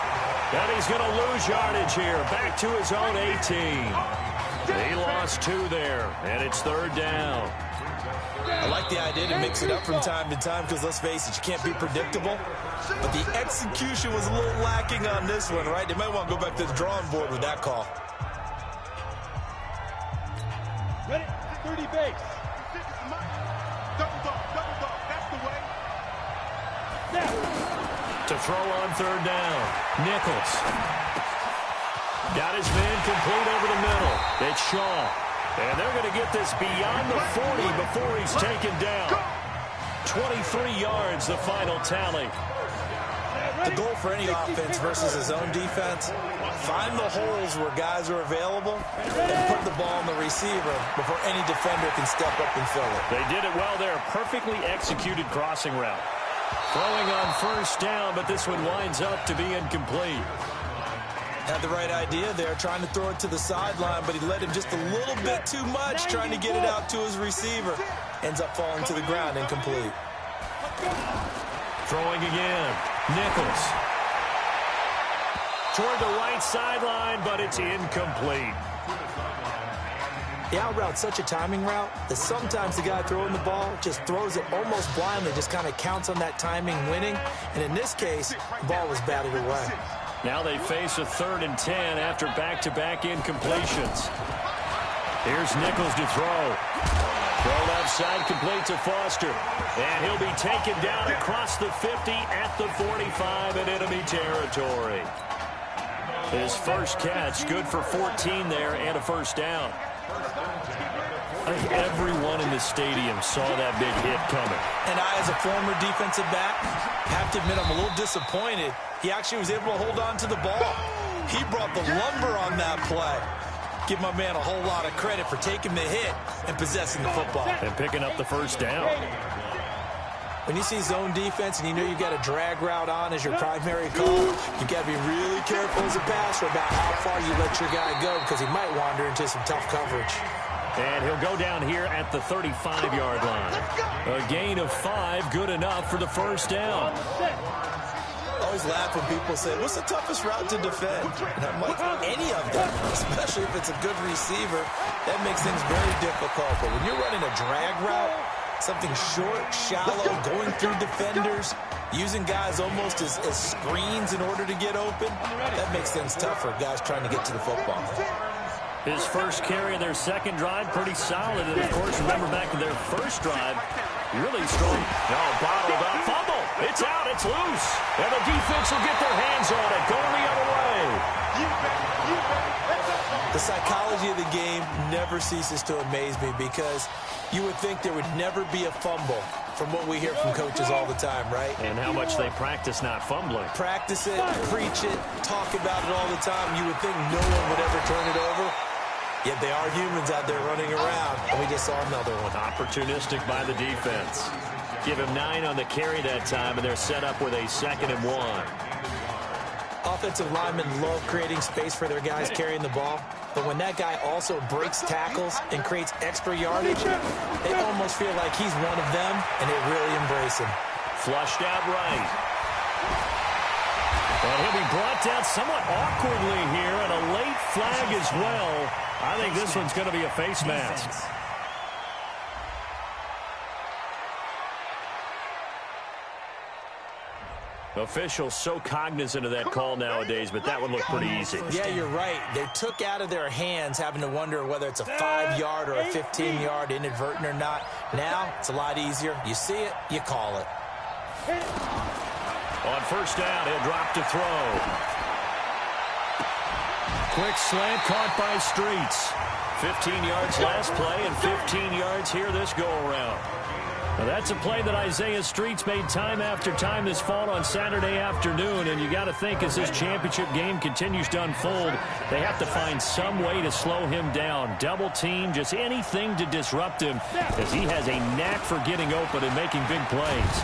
And he's going to lose yardage here, back to his own 18. He lost 2 there, and it's third down. I like the idea to mix it up from time to time because, let's face it, you can't be predictable. But the execution was a little lacking on this one, right? They might want to go back to the drawing board with that call. Ready? 30 base. Double dog. That's the way. Now. To throw on third down. Nichols. Got his man complete over the middle. It's Shaw. And they're going to get this beyond the 40 before he's taken down. 23 yards, the final tally. The goal for any offense versus his own defense, find the holes where guys are available and put the ball on the receiver before any defender can step up and fill it. They did it well there. Perfectly executed crossing route. Throwing on first down, but this one winds up to be incomplete. Had the right idea there, trying to throw it to the sideline, but he let him just a little bit too much, trying to get it out to his receiver. Ends up falling to the ground, incomplete. Throwing again. Nichols. Toward the right sideline, but it's incomplete. The out route's such a timing route that sometimes the guy throwing the ball just throws it almost blindly, just kind of counts on that timing winning. And in this case, the ball was batted away. Now they face a 3rd and 10 after back-to-back incompletions. Here's Nichols to throw. Throw left side, complete to Foster. And he'll be taken down across the 50 at the 45 in enemy territory. His first catch, good for 14 there and a first down. I think everyone in the stadium saw that big hit coming. And I, as a former defensive back, have to admit I'm a little disappointed. He actually was able to hold on to the ball. He brought the lumber on that play. Give my man a whole lot of credit for taking the hit and possessing the football. And picking up the first down. When you see zone defense and you know you've got a drag route on as your primary call, you've got to be really careful as a passer about how far you let your guy go because he might wander into some tough coverage. And he'll go down here at the 35-yard line. A gain of 5, good enough for the first down. I always laugh when people say, what's the toughest route to defend? And I'm like, any of them, especially if it's a good receiver. That makes things very difficult. But when you're running a drag route, something short, shallow, going through defenders, using guys almost as screens in order to get open, that makes things tougher, guys trying to get to the football. His first carry of their second drive, pretty solid. And, of course, remember back to their first drive, really strong. No, bottled up. Fumble. It's out. It's loose. And the defense will get their hands on it. Going the other way. The psychology of the game never ceases to amaze me because you would think there would never be a fumble from what we hear from coaches all the time, right? And how much they practice not fumbling. Practice it, preach it, talk about it all the time. You would think no one would ever turn it over. Yet they are humans out there running around, and we just saw another one. Opportunistic by the defense. Give him 9 on the carry that time, and they're set up with a 2nd and 1. Offensive linemen love creating space for their guys carrying the ball, but when that guy also breaks tackles and creates extra yardage, they almost feel like he's one of them, and they really embrace him. Flushed out right. And he'll be brought down somewhat awkwardly here, and a late flag as well. I think this one's going to be a face mask. Officials so cognizant of that call nowadays, but that one looked pretty easy. Yeah, you're right. They took out of their hands having to wonder whether it's a 5-yard or a 15-yard, inadvertent or not. Now, it's a lot easier. You see it, you call it. On first down, he'll drop to throw. Quick slant caught by Streets. 15 yards last play and 15 yards here this go-around. Now that's a play that Isaiah Streets made time after time this fall on Saturday afternoon, and you got to think as this championship game continues to unfold, they have to find some way to slow him down. Double team, just anything to disrupt him, as he has a knack for getting open and making big plays.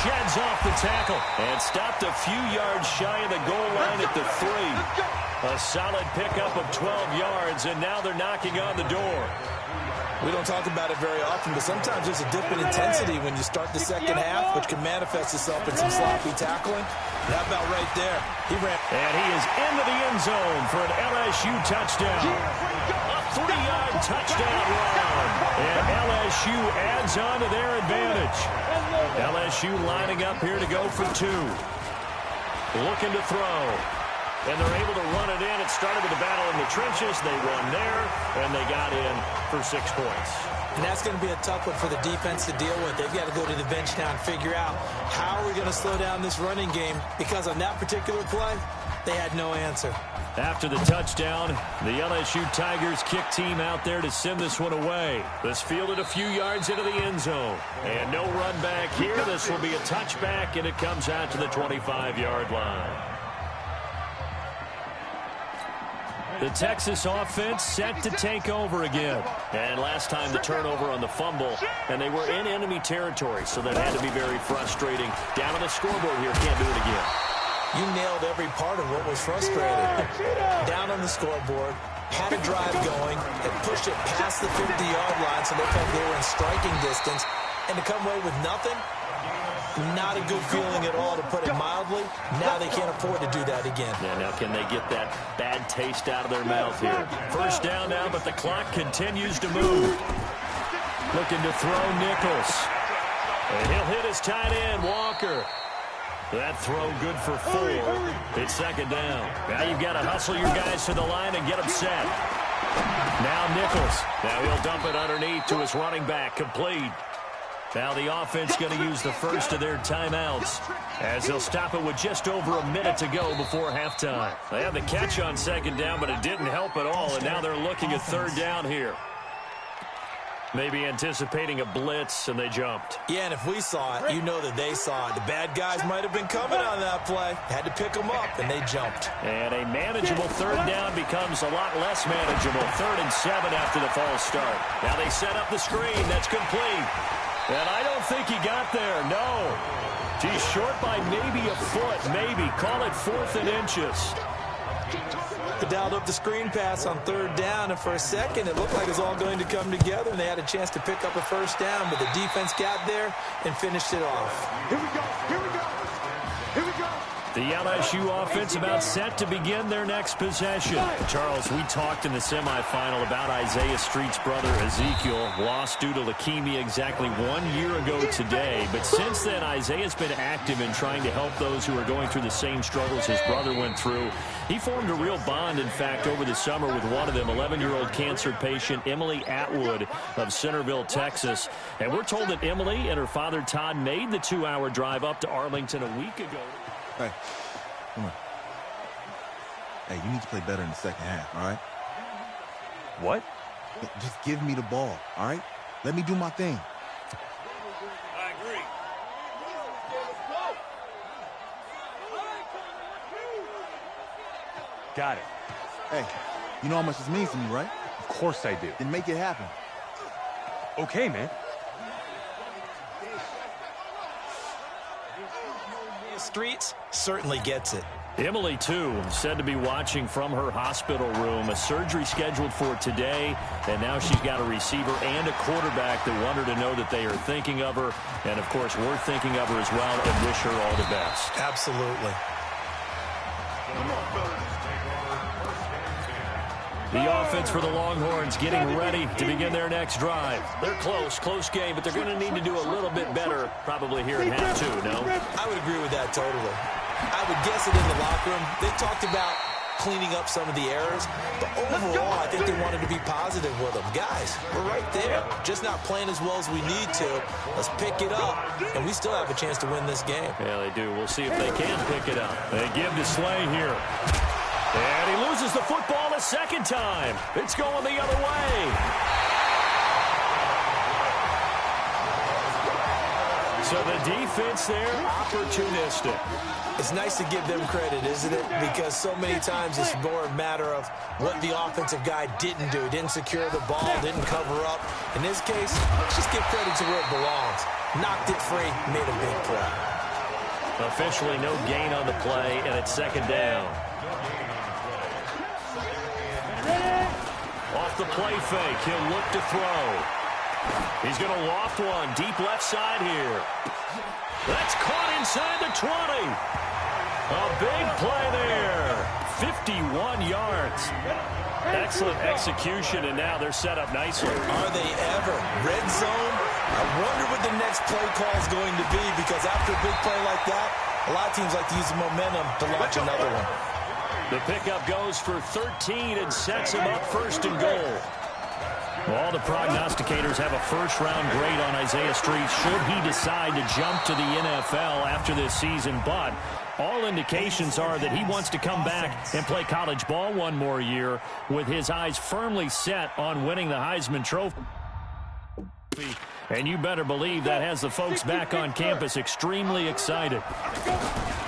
Sheds off the tackle and stopped a few yards shy of the goal line at the 3. A solid pickup of 12 yards, and now they're knocking on the door. We don't talk about it very often, but sometimes there's a dip in intensity when you start the second half, which can manifest itself in some sloppy tackling. And how about right there? He ran. And he is into the end zone for an LSU touchdown. A 3-yard touchdown run. And LSU adds on to their advantage. LSU lining up here to go for 2. Looking to throw. And they're able to run it in. It started with a battle in the trenches. They won there, and they got in for 6 points. And that's going to be a tough one for the defense to deal with. They've got to go to the bench now and figure out how are we going to slow down this running game, because on that particular play, they had no answer. After the touchdown, the LSU Tigers kick team out there to send this one away. This fielded a few yards into the end zone. And no run back here. This will be a touchback, and it comes out to the 25-yard line. The Texas offense set to take over again. And last time the turnover on the fumble, and they were in enemy territory, so that had to be very frustrating. Down on the scoreboard here, can't do it again. You nailed every part of what was frustrating. Down on the scoreboard, had a drive going, had pushed it past the 50-yard line, so they felt they were in striking distance, and to come away with nothing, not a good feeling at all, to put it mildly. Now they can't afford to do that again. Yeah, now can they get that bad taste out of their mouth here? First down now, but the clock continues to move. Looking to throw Nichols. And he'll hit his tight end, Walker. That throw good for 4. It's second down. Now you've got to hustle your guys to the line and get them set. Now Nichols. Now he'll dump it underneath to his running back. Complete. Now the offense going to use the first of their timeouts as they'll stop it with just over a minute to go before halftime. They have the catch on second down, but it didn't help at all, and now they're looking at third down here. Maybe anticipating a blitz, and they jumped. Yeah, and if we saw it, you know that they saw it. The bad guys might have been coming on that play. Had to pick them up, and they jumped. And a manageable third down becomes a lot less manageable. 3rd and 7 after the false start. Now they set up the screen. That's complete. And I don't think he got there, no. He's short by maybe a foot, maybe. Call it 4th and inches. They dialed up the screen pass on third down, and for a second it looked like it was all going to come together, and they had a chance to pick up a first down, but the defense got there and finished it off. Here we go, here we go, here we go. The LSU offense about set to begin their next possession. Charles, we talked in the semifinal about Isaiah Street's brother Ezekiel, lost due to leukemia exactly 1 year ago today. But since then, Isaiah's been active in trying to help those who are going through the same struggles his brother went through. He formed a real bond, in fact, over the summer with one of them, 11-year-old cancer patient Emily Atwood of Centerville, Texas. And we're told that Emily and her father Todd made the 2-hour drive up to Arlington a week ago. Hey, come on. Hey, you need to play better in the second half, all right? What? Just give me the ball, all right? Let me do my thing. I agree. Got it. Hey, you know how much this means to me, right? Of course I do. Then make it happen. Okay, man. Streets certainly gets it. Emily, too, said to be watching from her hospital room. A surgery scheduled for today, and now she's got a receiver and a quarterback that want her to know that they are thinking of her. And, of course, we're thinking of her as well and wish her all the best. Absolutely. The offense for the Longhorns getting ready to begin their next drive. They're close game, but they're going to need to do a little bit better probably here in half two, no? I would agree with that totally. I would guess it in the locker room. They talked about cleaning up some of the errors, but overall, I think they wanted to be positive with them. Guys, we're right there. Just not playing as well as we need to. Let's pick it up, and we still have a chance to win this game. Yeah, they do. We'll see if they can pick it up. They give to Slay here. And he loses the football a second time. It's going the other way. So the defense there, opportunistic. It's nice to give them credit, isn't it? Because so many times it's more a matter of what the offensive guy didn't do. Didn't secure the ball, didn't cover up. In this case, let's just give credit to where it belongs. Knocked it free, made a big play. Officially no gain on the play, and it's second down. Off the play fake, he'll look to throw. He's going to loft one, deep left side here. That's caught inside the 20. A big play there. 51 yards. Excellent execution, and now they're set up nicely. Are they ever? Red zone? I wonder what the next play call is going to be, because after a big play like that, a lot of teams like to use the momentum to launch another one. The pickup goes for 13 and sets him up first and goal. Well, all the prognosticators have a first-round grade on Isaiah Street should he decide to jump to the NFL after this season. But all indications are that he wants to come back and play college ball one more year with his eyes firmly set on winning the Heisman Trophy. And you better believe that has the folks back on campus extremely excited.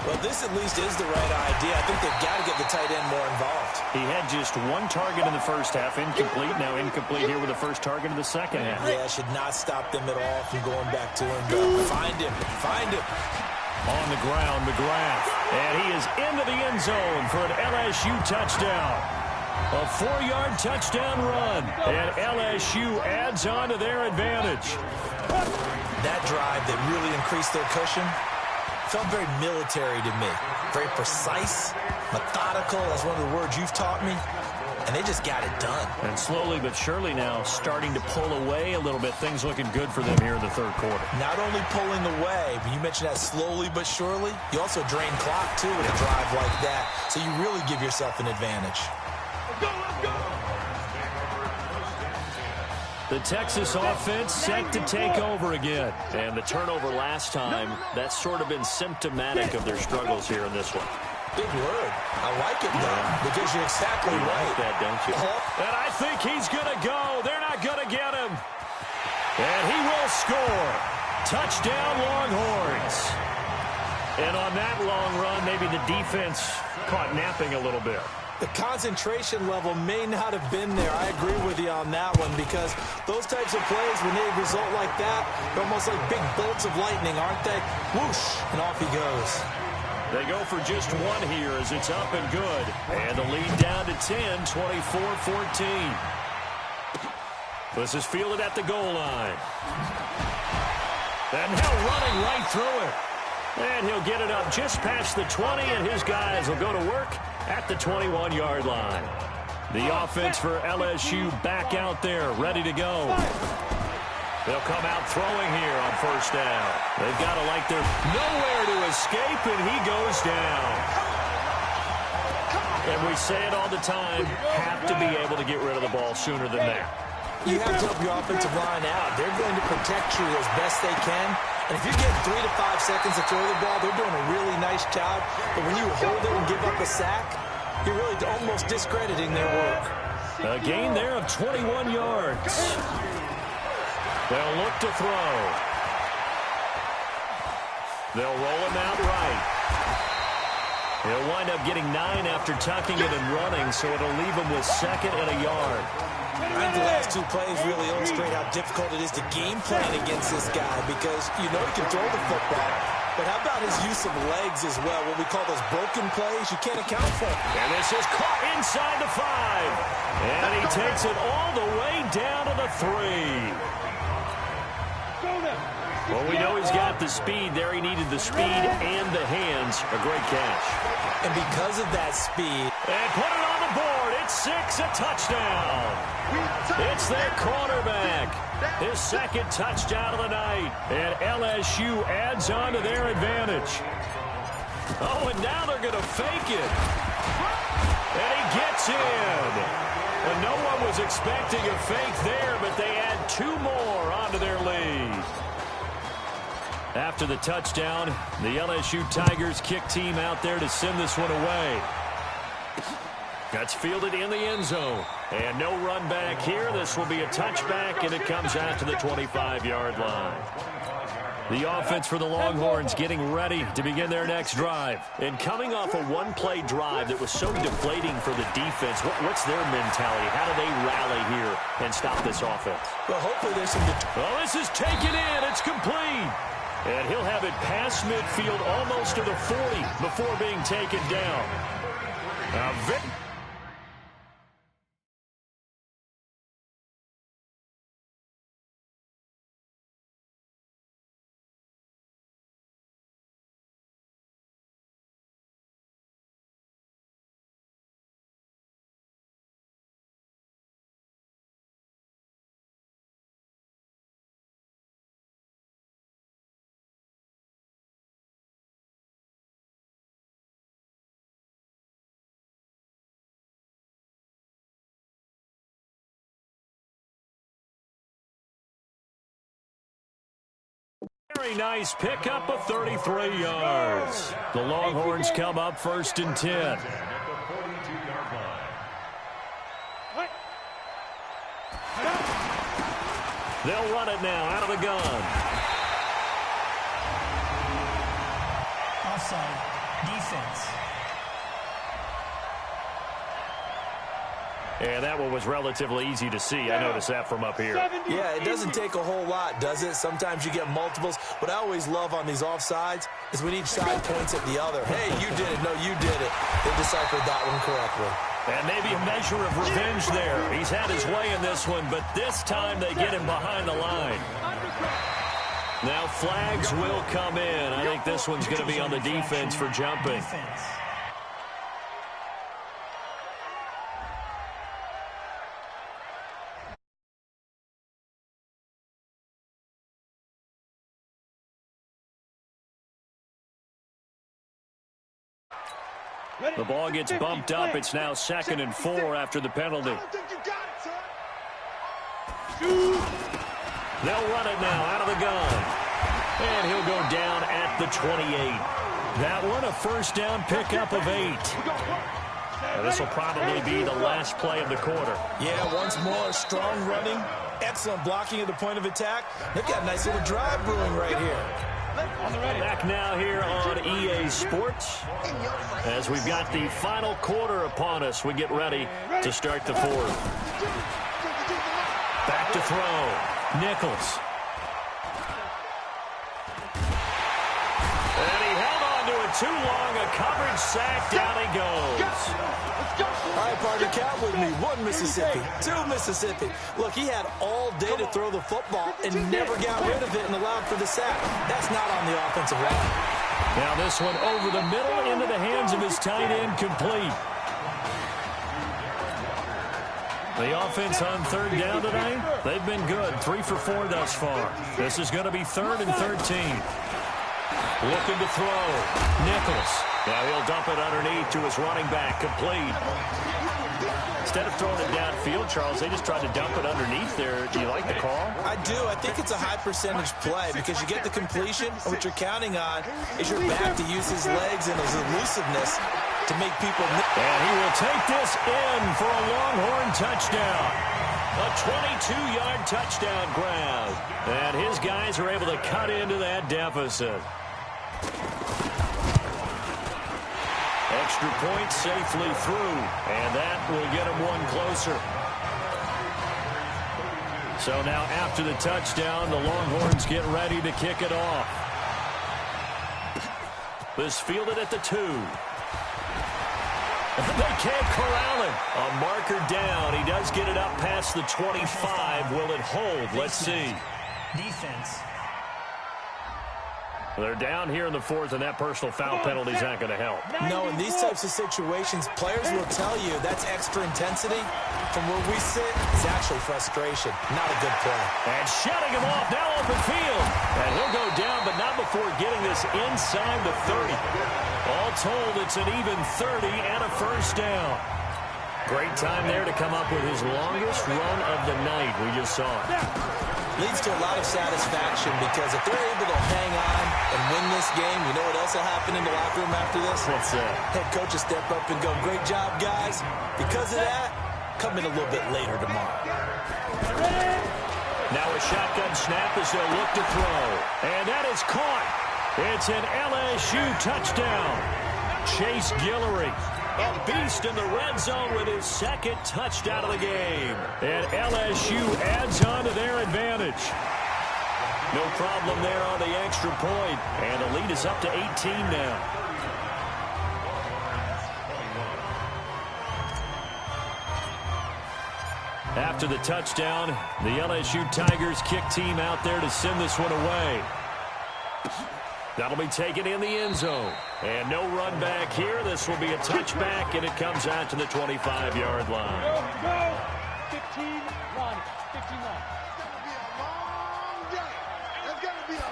Well, this at least is the right idea. I think they've got to get the tight end more involved. He had just one target in the first half, incomplete. Now incomplete here with the first target of the second half. Yeah, should not stop them at all from going back to him. Find him. On the ground, McGrath. And he is into the end zone for an LSU touchdown. A 4-yard touchdown run. And LSU adds on to their advantage. That drive that really increased their cushion felt very military to me. Very precise, methodical. That's one of the words you've taught me. And they just got it done. And slowly but surely now starting to pull away a little bit. Things looking good for them here in the third quarter. Not only pulling away, but you mentioned that slowly but surely. You also drain clock, too, with a drive like that. So you really give yourself an advantage. Let's go! The Texas offense set to take over again. And the turnover last time, that's sort of been symptomatic of their struggles here in this one. Big word. I like it, though, because you're exactly you right. Like that, don't you? And I think he's going to go. They're not going to get him. And he will score. Touchdown, Longhorns. And on that long run, maybe the defense caught napping a little bit. The concentration level may not have been there. I agree with you on that one, because those types of plays, when they result like that, they're almost like big bolts of lightning, aren't they? Whoosh, and off he goes. They go for just one here as it's up and good. And the lead down to 10, 24-14. This is fielded at the goal line. And now running right through it. And he'll get it up just past the 20, and his guys will go to work at the 21-yard line. The offense for LSU back out there, ready to go. They'll come out throwing here on first down. They've got to like their nowhere to escape, and he goes down. And we say it all the time, have to be able to get rid of the ball sooner than that. You have to help your offensive line out. They're going to protect you as best they can. And if you're getting 3 to 5 seconds to throw the ball, they're doing a really nice job. But when you hold it and give up a sack, you're really almost discrediting their work. A gain there of 21 yards. They'll look to throw. They'll roll him out right. He'll wind up getting 9 after tucking it and running, so it'll leave him with 2nd and a yard. I think the last 2 plays really illustrate how difficult it is to game plan against this guy because you know he can throw the football, but how about his use of legs as well, what we call those broken plays you can't account for. And this is caught inside the 5. And he takes it all the way down to the 3. Well, we know he's got the speed there. He needed the speed and the hands. A great catch. And because of that speed. And put it on the board. It's 6, a touchdown. It's their quarterback. His 2nd touchdown of the night. And LSU adds on to their advantage. Oh, and now they're going to fake it. And he gets in. And no one was expecting a fake there, but they add 2 more onto their lead. After the touchdown, the LSU Tigers kick team out there to send this one away. That's fielded in the end zone. And no run back here. This will be a touchback, and it comes out to the 25-yard line. The offense for the Longhorns getting ready to begin their next drive. And coming off a 1-play drive that was so deflating for the defense, what's their mentality? How do they rally here and stop this offense? Well, hopefully there's some... Well, this is taken in. It's complete. And he'll have it past midfield almost to the 40 before being taken down. Now, very nice pickup of 33 yards. The Longhorns come up 1st and 10. They'll run it now out of the gun. Offside. Defense. And that one was relatively easy to see. I noticed that from up here. Yeah, it doesn't take a whole lot, does it? Sometimes you get multiples. What I always love on these offsides is when each side points at the other. Hey, you did it. No, you did it. They deciphered that one correctly. And maybe a measure of revenge there. He's had his way in this one, but this time they get him behind the line. Now flags will come in. I think this one's going to be on the defense for jumping. The ball gets bumped up. It's now 2nd and 4 after the penalty. They'll run it now out of the gun. And he'll go down at the 28. That one a first down pickup of 8. And this will probably be the last play of the quarter. Yeah, once more, strong running, excellent blocking at the point of attack. They've got a nice little drive brewing right here. Back now here on EA Sports as we've got the final quarter upon us. We get ready to start the 4th. Back to throw. Nichols. And he held on to it too long. A coverage sack. Down he goes. All right, partner, count with me. 1 Mississippi, 2 Mississippi. Look, he had all day to throw the football and never got rid of it and allowed for the sack. That's not on the offensive line. Now this one over the middle into the hands of his tight end, complete. The offense on third down tonight, they've been good. 3 for 4 thus far. This is going to be 3rd and 13. Looking to throw. Nichols. Now he'll dump it underneath to his running back. Complete. Instead of throwing it downfield, Charles, they just tried to dump it underneath there. Do you like the call? I do. I think it's a high percentage play because you get the completion. And what you're counting on is your back to use his legs and his elusiveness to make people miss. And he will take this in for a Longhorn touchdown. A 22-yard touchdown grab. And his guys are able to cut into that deficit. Extra point safely through. And that will get him one closer. So now after the touchdown, the Longhorns get ready to kick it off. This fielded at the 2. They can't corral him. A marker down. He does get it up past the 25. Will it hold? Let's see. Defense. They're down here in the 4th, and that personal foul penalty is not going to help. No, in these types of situations, players will tell you that's extra intensity. From where we sit, it's actually frustration. Not a good play. And shutting him off, now open field. And he'll go down, but not before getting this inside the 30. All told, it's an even 30 and a first down. Great time there to come up with his longest run of the night. We just saw it. Leads to a lot of satisfaction because if they're able to hang on and win this game, you know what else will happen in the locker room after this? What's that? Head coach will step up and go, great job, guys. Because of that, come in a little bit later tomorrow. Now a shotgun snap as they'll look to throw. And that is caught. It's an LSU touchdown. Chase Guillory, a beast in the red zone with his 2nd touchdown of the game. And LSU adds on to their advantage. No problem there on the extra point. And the lead is up to 18 now. After the touchdown, the LSU Tigers kick team out there to send this one away. That'll be taken in the end zone. And no run back here. This will be a touchback, and it comes out to the 25-yard line. Go. 15 run. 15 run. It's going to be a long day. It's going to be a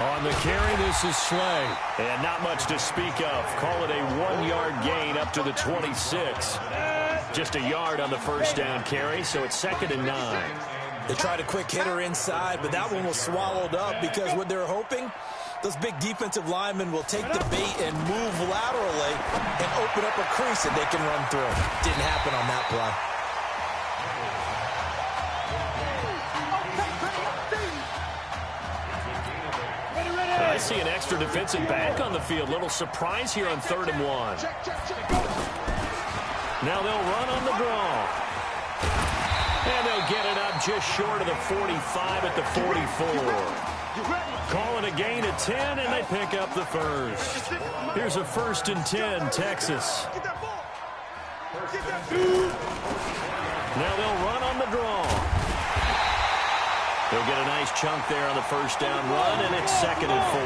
On the carry, this is Slay. And not much to speak of. Call it a 1-yard gain up to the 26. Just a yard on the first down carry, so it's 2nd and 9. They tried a quick hitter inside, but that one was swallowed up because what they're hoping, those big defensive linemen will take the bait and move laterally and open up a crease that they can run through. Didn't happen on that play. I see an extra defensive back on the field. Little surprise here on 3rd and 1. Now they'll run on the draw. And they'll get it up just short of the 45 at the 44. Call it a gain of 10, and they pick up the first. Here's a 1st and 10, Texas. Now they'll run on the draw. They'll get a nice chunk there on the first down run, and it's 2nd and 4.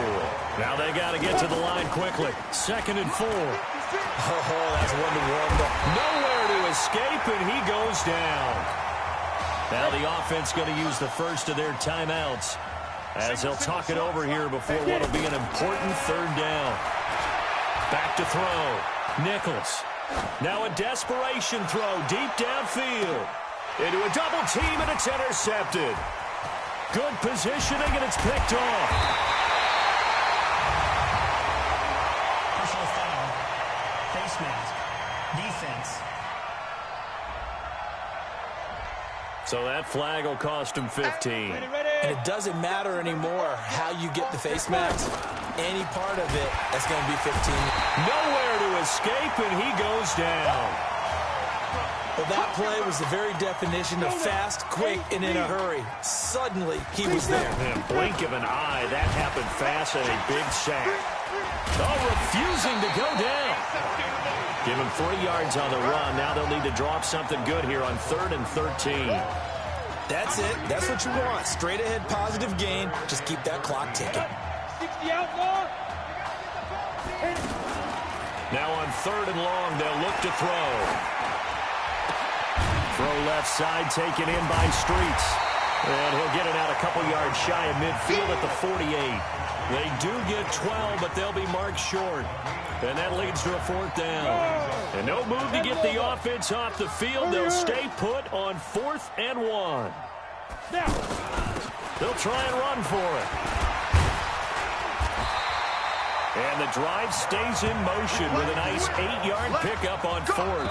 Now they got to get to the line quickly. 2nd and 4. Oh, that's one to warm up. Nowhere to escape, and he goes down. Now the offense going to use the first of their timeouts as they'll talk it over here before what will be an important 3rd down. Back to throw. Nichols. Now a desperation throw deep downfield. Into a double team, and it's intercepted. Good positioning, and it's picked off. Personal foul. Face mask. Defense. So that flag will cost him 15. And it doesn't matter anymore how you get the face mask. Any part of it, that's going to be 15. Nowhere to escape, and he goes down. Well, that play was the very definition of fast, quick, and in a hurry. Suddenly, he was there. In a blink of an eye, that happened fast and a big sack. Oh, refusing to go down. Give him 3 yards on the run. Now they'll need to drop something good here on 3rd and 13. That's it. That's what you want. Straight ahead positive gain. Just keep that clock ticking. Now on 3rd and long, they'll look to throw. Throw left side, taken in by Streets. And he'll get it out a couple yards shy of midfield at the 48. They do get 12, but they'll be marked short. And that leads to a 4th down. And no move to get the offense off the field. They'll stay put on 4th and 1. They'll try and run for it. And the drive stays in motion with a nice 8-yard pickup on 4th.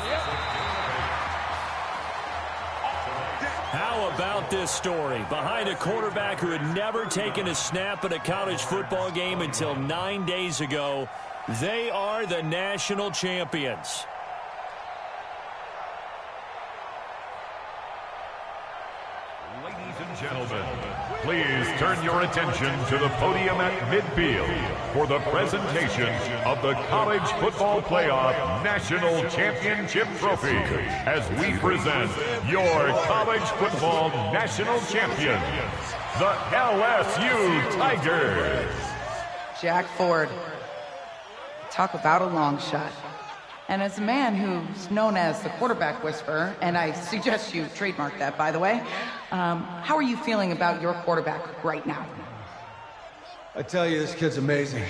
How about this story? Behind a quarterback who had never taken a snap at a college football game until 9 days ago, they are the national champions. Ladies and gentlemen, please turn your attention to the podium at midfield for the presentation of the College Football Playoff National Championship Trophy as we present your college football national champions, the LSU Tigers. Jack Ford. Talk about a long shot. And as a man who's known as the quarterback whisperer, and I suggest you trademark that, by the way, how are you feeling about your quarterback right now? I tell you, this kid's amazing.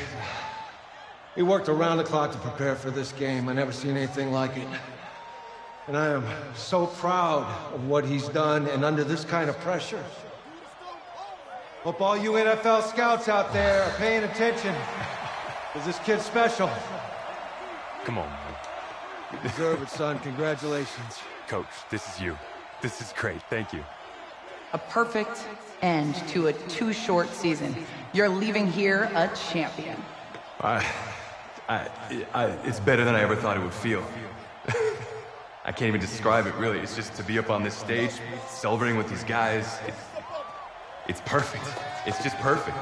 He worked around the clock to prepare for this game. I never seen anything like it. And I am so proud of what he's done, and under this kind of pressure. Hope all you NFL scouts out there are paying attention, because this kid's special. Come on, man. You deserve it, son. Congratulations. Coach, this is you. This is great. Thank you. A perfect end to a too short season. You're leaving here a champion. It's better than I ever thought it would feel. I can't even describe it, really. It's just to be up on this stage, celebrating with these guys. It's perfect. It's just perfect.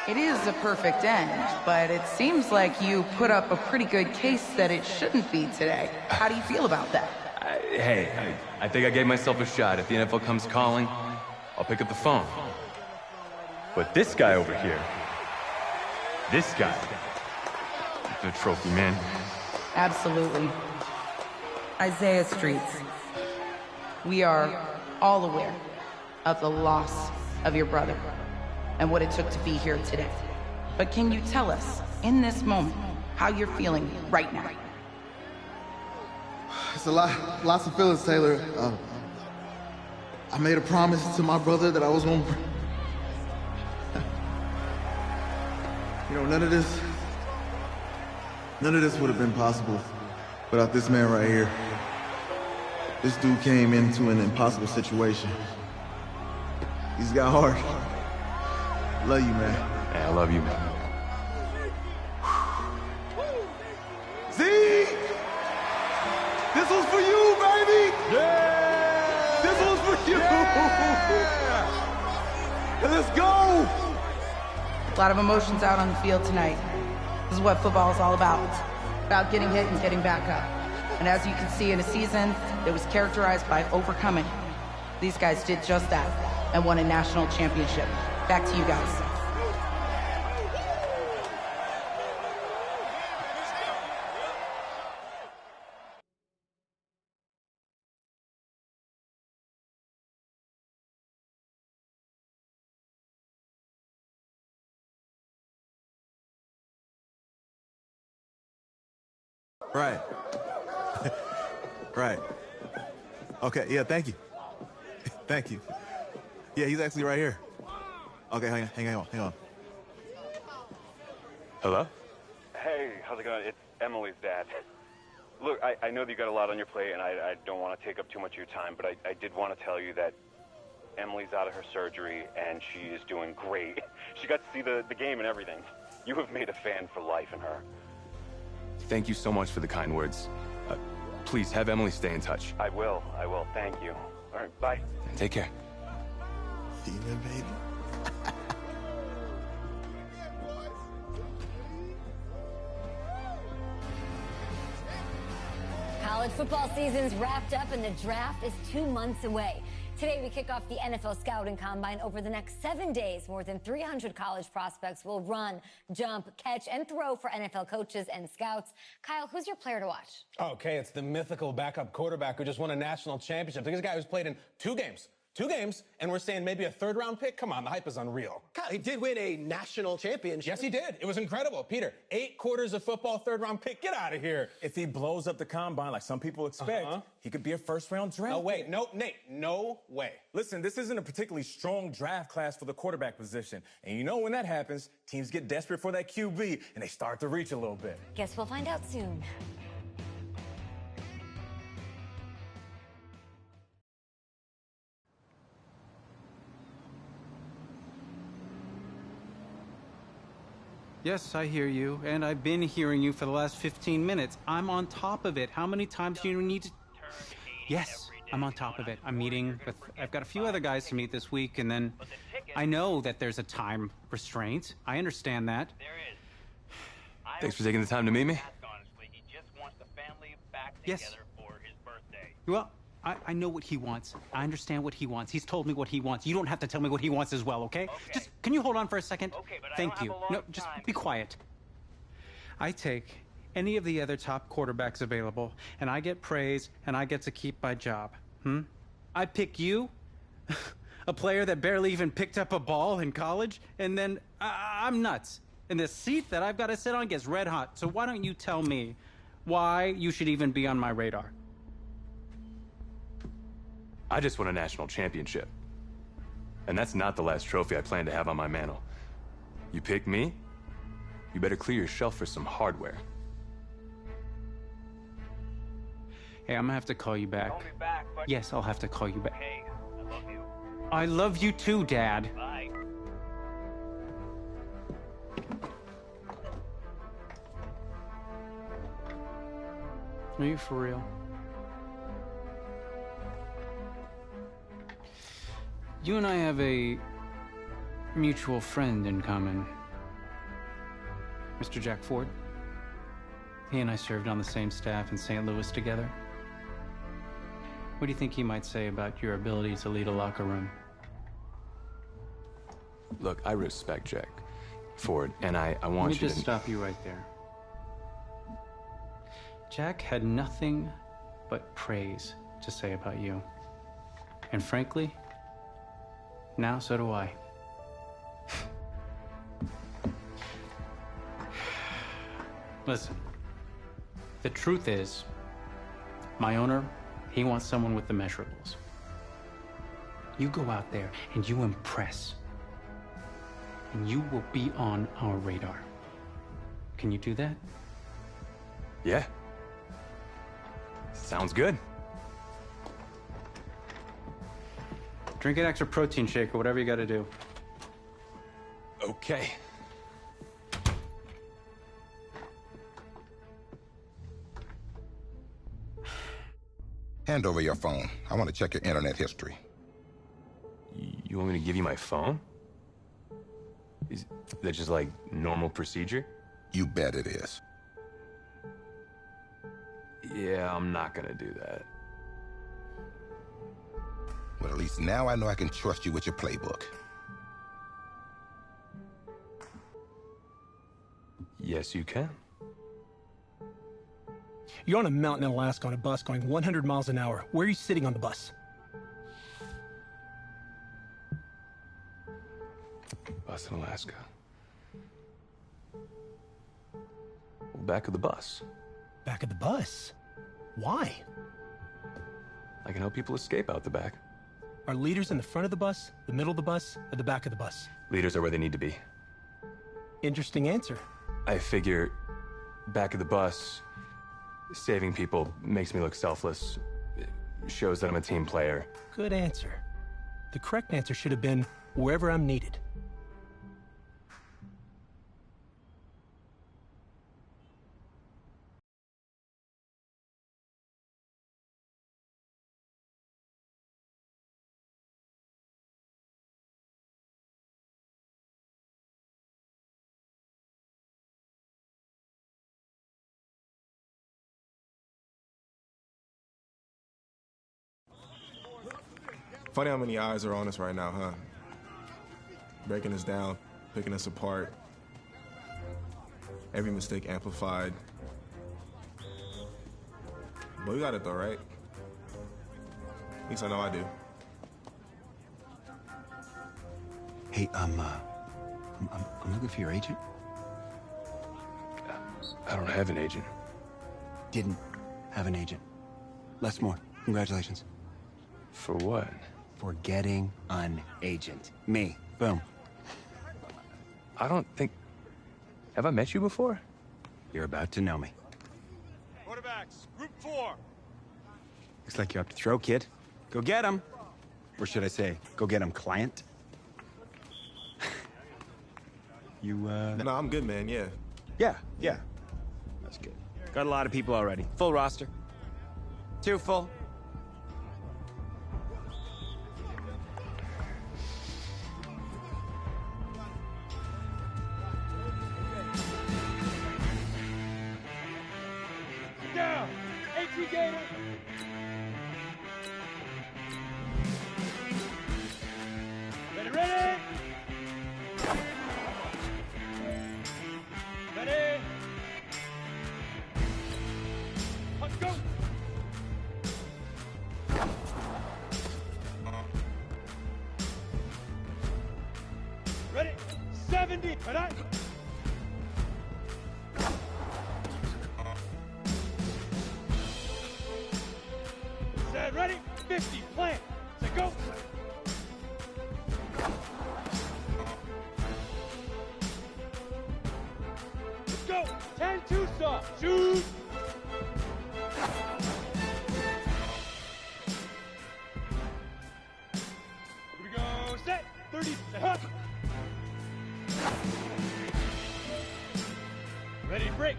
It is a perfect end, but it seems like you put up a pretty good case that it shouldn't be today. How do you feel about that? I think I gave myself a shot. If the NFL comes calling, I'll pick up the phone. But this guy over here, this guy, the trophy, man. Absolutely. Isaiah Streets, we are all aware of the loss of your brother and what it took to be here today. But can you tell us, in this moment, how you're feeling right now? It's lots of feelings, Taylor. I made a promise to my brother that I was going to... You know, none of this would have been possible without this man right here. This dude came into an impossible situation. He's got heart. Love you, man. Yeah, I love you, man. Z! This was for you, baby! Yeah! This was for you! Yeah! Let's go! A lot of emotions out on the field tonight. This is what football is all about. It's about getting hit and getting back up. And as you can see, in a season that was characterized by overcoming, these guys did just that and won a national championship. Back to you guys. Right. Right. Okay, yeah, thank you. Thank you. Yeah, he's actually right here. Okay, hang on. Hello? Hey, how's it going? It's Emily's dad. Look, I know that you got a lot on your plate, and I don't want to take up too much of your time, but I did want to tell you that Emily's out of her surgery, and she is doing great. She got to see the game and everything. You have made a fan for life in her. Thank you so much for the kind words. Please, have Emily stay in touch. I will. Thank you. All right, bye. Take care. Even, baby. College football season's wrapped up and the draft is 2 months away. Today, we kick off the NFL Scouting Combine. Over the next 7 days, more than 300 college prospects will run, jump, catch, and throw for NFL coaches and scouts. Kyle, who's your player to watch? Okay, it's the mythical backup quarterback who just won a national championship. This guy who's played in two games, and we're saying maybe a third-round pick? Come on, the hype is unreal. Kyle, he did win a national championship. Yes, he did. It was incredible. Peter, 8 quarters of football, third-round pick. Get out of here. If he blows up the combine like some people expect, he could be a first-round draft No way. pick. No, Nate, no way. Listen, this isn't a particularly strong draft class for the quarterback position. And you know when that happens, teams get desperate for that QB, and they start to reach a little bit. Guess we'll find out soon. Yes, I hear you, and I've been hearing you for the last 15 minutes. I'm on top of it. How many times do you need to... Yes, I'm on top of it. I'm meeting with... I've got a few other guys to meet this week, and then I know that there's a time restraint. I understand that. Thanks for taking the time to meet me. Yes. Well, I know what he wants. I understand what he wants. He's told me what he wants. You don't have to tell me what he wants as well, okay? Just, can you hold on for a second? Thank you. No, just be quiet. I take any of the other top quarterbacks available, and I get praise, and I get to keep my job. I pick you, a player that barely even picked up a ball in college, and then I'm nuts. And the seat that I've got to sit on gets red hot. So why don't you tell me why you should even be on my radar? I just won a national championship. And that's not the last trophy I plan to have on my mantle. You pick me, you better clear your shelf for some hardware. Hey, I'm gonna have to call you back. Call me back, but... Yes, I'll have to call you back. Hey, I love you. I love you too, Dad. Bye. Are you for real? You and I have a mutual friend in common. Mr. Jack Ford. He and I served on the same staff in St. Louis together. What do you think he might say about your ability to lead a locker room? Look, I respect Jack Ford, and I want you to... Let me just stop you right there. Jack had nothing but praise to say about you. And frankly, now so do I. Listen, the truth is, my owner, he wants someone with the measurables. You go out there and you impress, and you will be on our radar. Can you do that? Yeah. Sounds good. Drink an extra protein shake or whatever you gotta do. Okay. Hand over your phone. I want to check your internet history. You want me to give you my phone? Is that just like normal procedure? You bet it is. Yeah, I'm not gonna do that. Well, at least now I know I can trust you with your playbook. Yes, you can. You're on a mountain in Alaska on a bus going 100 miles an hour. Where are you sitting on the bus? Bus in Alaska. Well, back of the bus. Back of the bus? Why? I can help people escape out the back. Are leaders in the front of the bus, the middle of the bus, or the back of the bus? Leaders are where they need to be. Interesting answer. I figure back of the bus, saving people makes me look selfless. It shows that I'm a team player. Good answer. The correct answer should have been wherever I'm needed. Funny how many eyes are on us right now, huh? Breaking us down, picking us apart. Every mistake amplified. But we got it though, right? At least I know I do. Hey, I'm looking for your agent. I don't have an agent. Didn't have an agent. Less more. Congratulations. For what? For getting an agent. Me. Boom. I don't think... Have I met you before? You're about to know me. Quarterbacks, group 4. Looks like you're up to throw, kid. Go get him. Or should I say, go get him, client? You, No, I'm good, man, yeah. Yeah. That's good. Got a lot of people already. Full roster. 2 full. Down. HE Gator. Ready, ready. Ready. Let's go. Ready. 70. Ready. Set. Ready. 50. Plant. Set. Go. Let's go. 10-2 soft. Shoot. Here we go. Set. 30. Set. Hut. Ready. Break.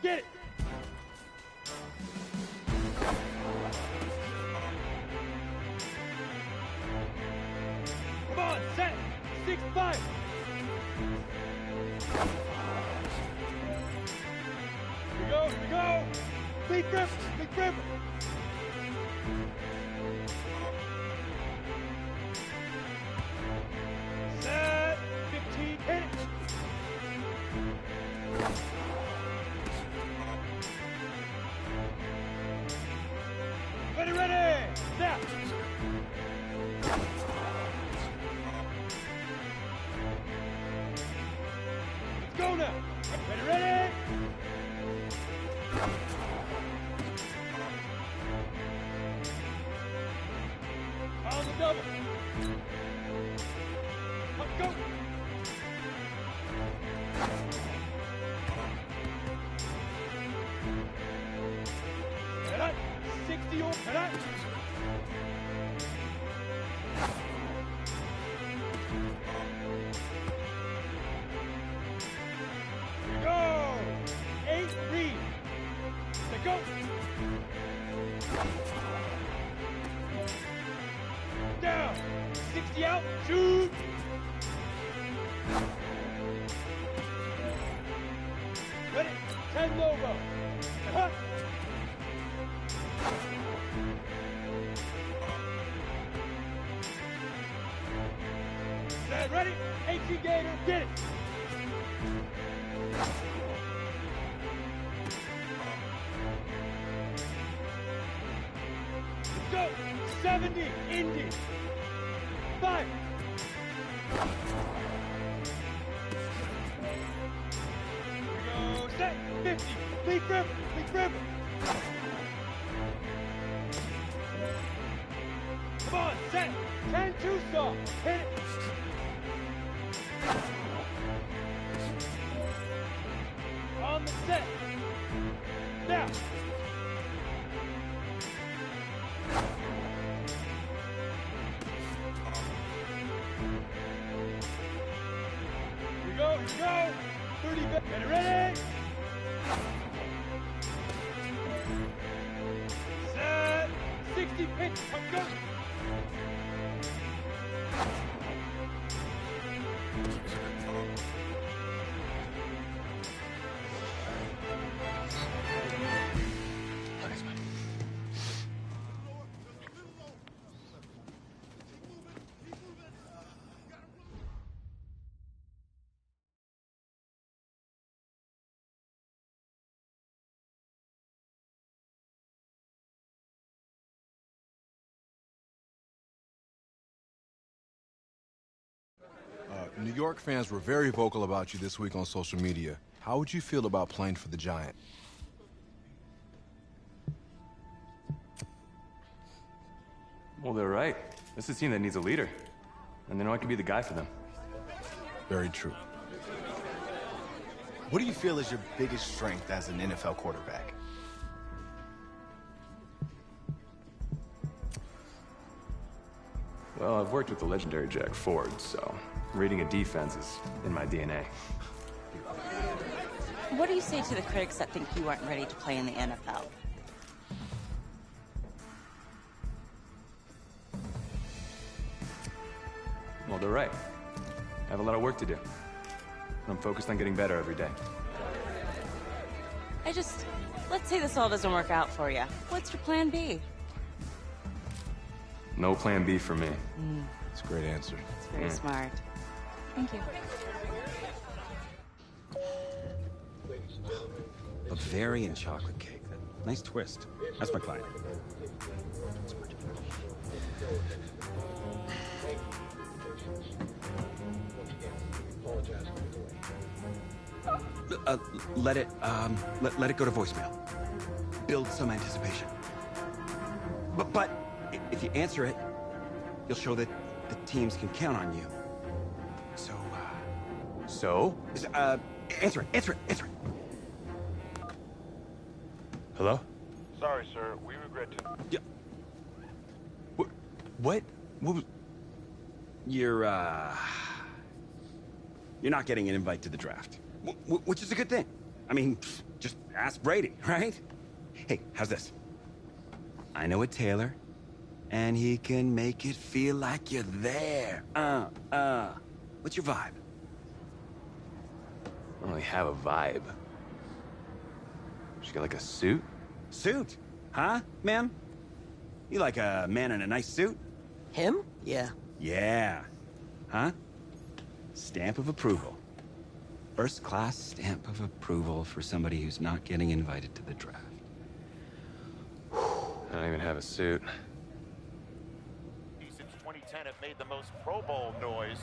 Get it. Come on, set. 6-5. Here we go. Big grip. Set. 15. Hit it. Ready. Now. Let's go now. Ready. On the double. Let's go. Head up. 60 or head up. Here we go. 8 read. Let go. Down. 60 out. Shoot. Ready. 10 logo. Huh. Set. Ready. HE Gator. Get it. Let's go. 70. Indy. 5. Here we go. Set. 50. Big grip. Come on. Set. 10-2 soft. Hit it. On the set. Now. Here we go. 30 bit. Ready. Set. 60 pitch. Go. New York fans were very vocal about you this week on social media. How would you feel about playing for the Giant? Well, they're right. This is a team that needs a leader. And they know I can be the guy for them. Very true. What do you feel is your biggest strength as an NFL quarterback? Well, I've worked with the legendary Jack Ford, so reading a defense is in my DNA. What do you say to the critics that think you aren't ready to play in the NFL? Well, they're right. I have a lot of work to do. I'm focused on getting better every day. Let's say this all doesn't work out for you. What's your plan B? No plan B for me. That's a great answer. It's very smart. Thank you. Bavarian chocolate cake. Nice twist. That's my client. Let it go to voicemail. Build some anticipation. But if you answer it, you'll show that the teams can count on you. So, answer it. Hello? Sorry, sir. We regret to... Yeah. What? What was... You're not getting an invite to the draft. Which is a good thing. I mean, just ask Brady, right? Hey, how's this? I know a tailor, and he can make it feel like you're there. What's your vibe? I don't really have a vibe. She got like a suit? Suit? Huh, ma'am? You like a man in a nice suit? Him? Yeah. Yeah. Huh? Stamp of approval. First-class stamp of approval for somebody who's not getting invited to the draft. I don't even have a suit. Since 2010 have made the most Pro Bowl noise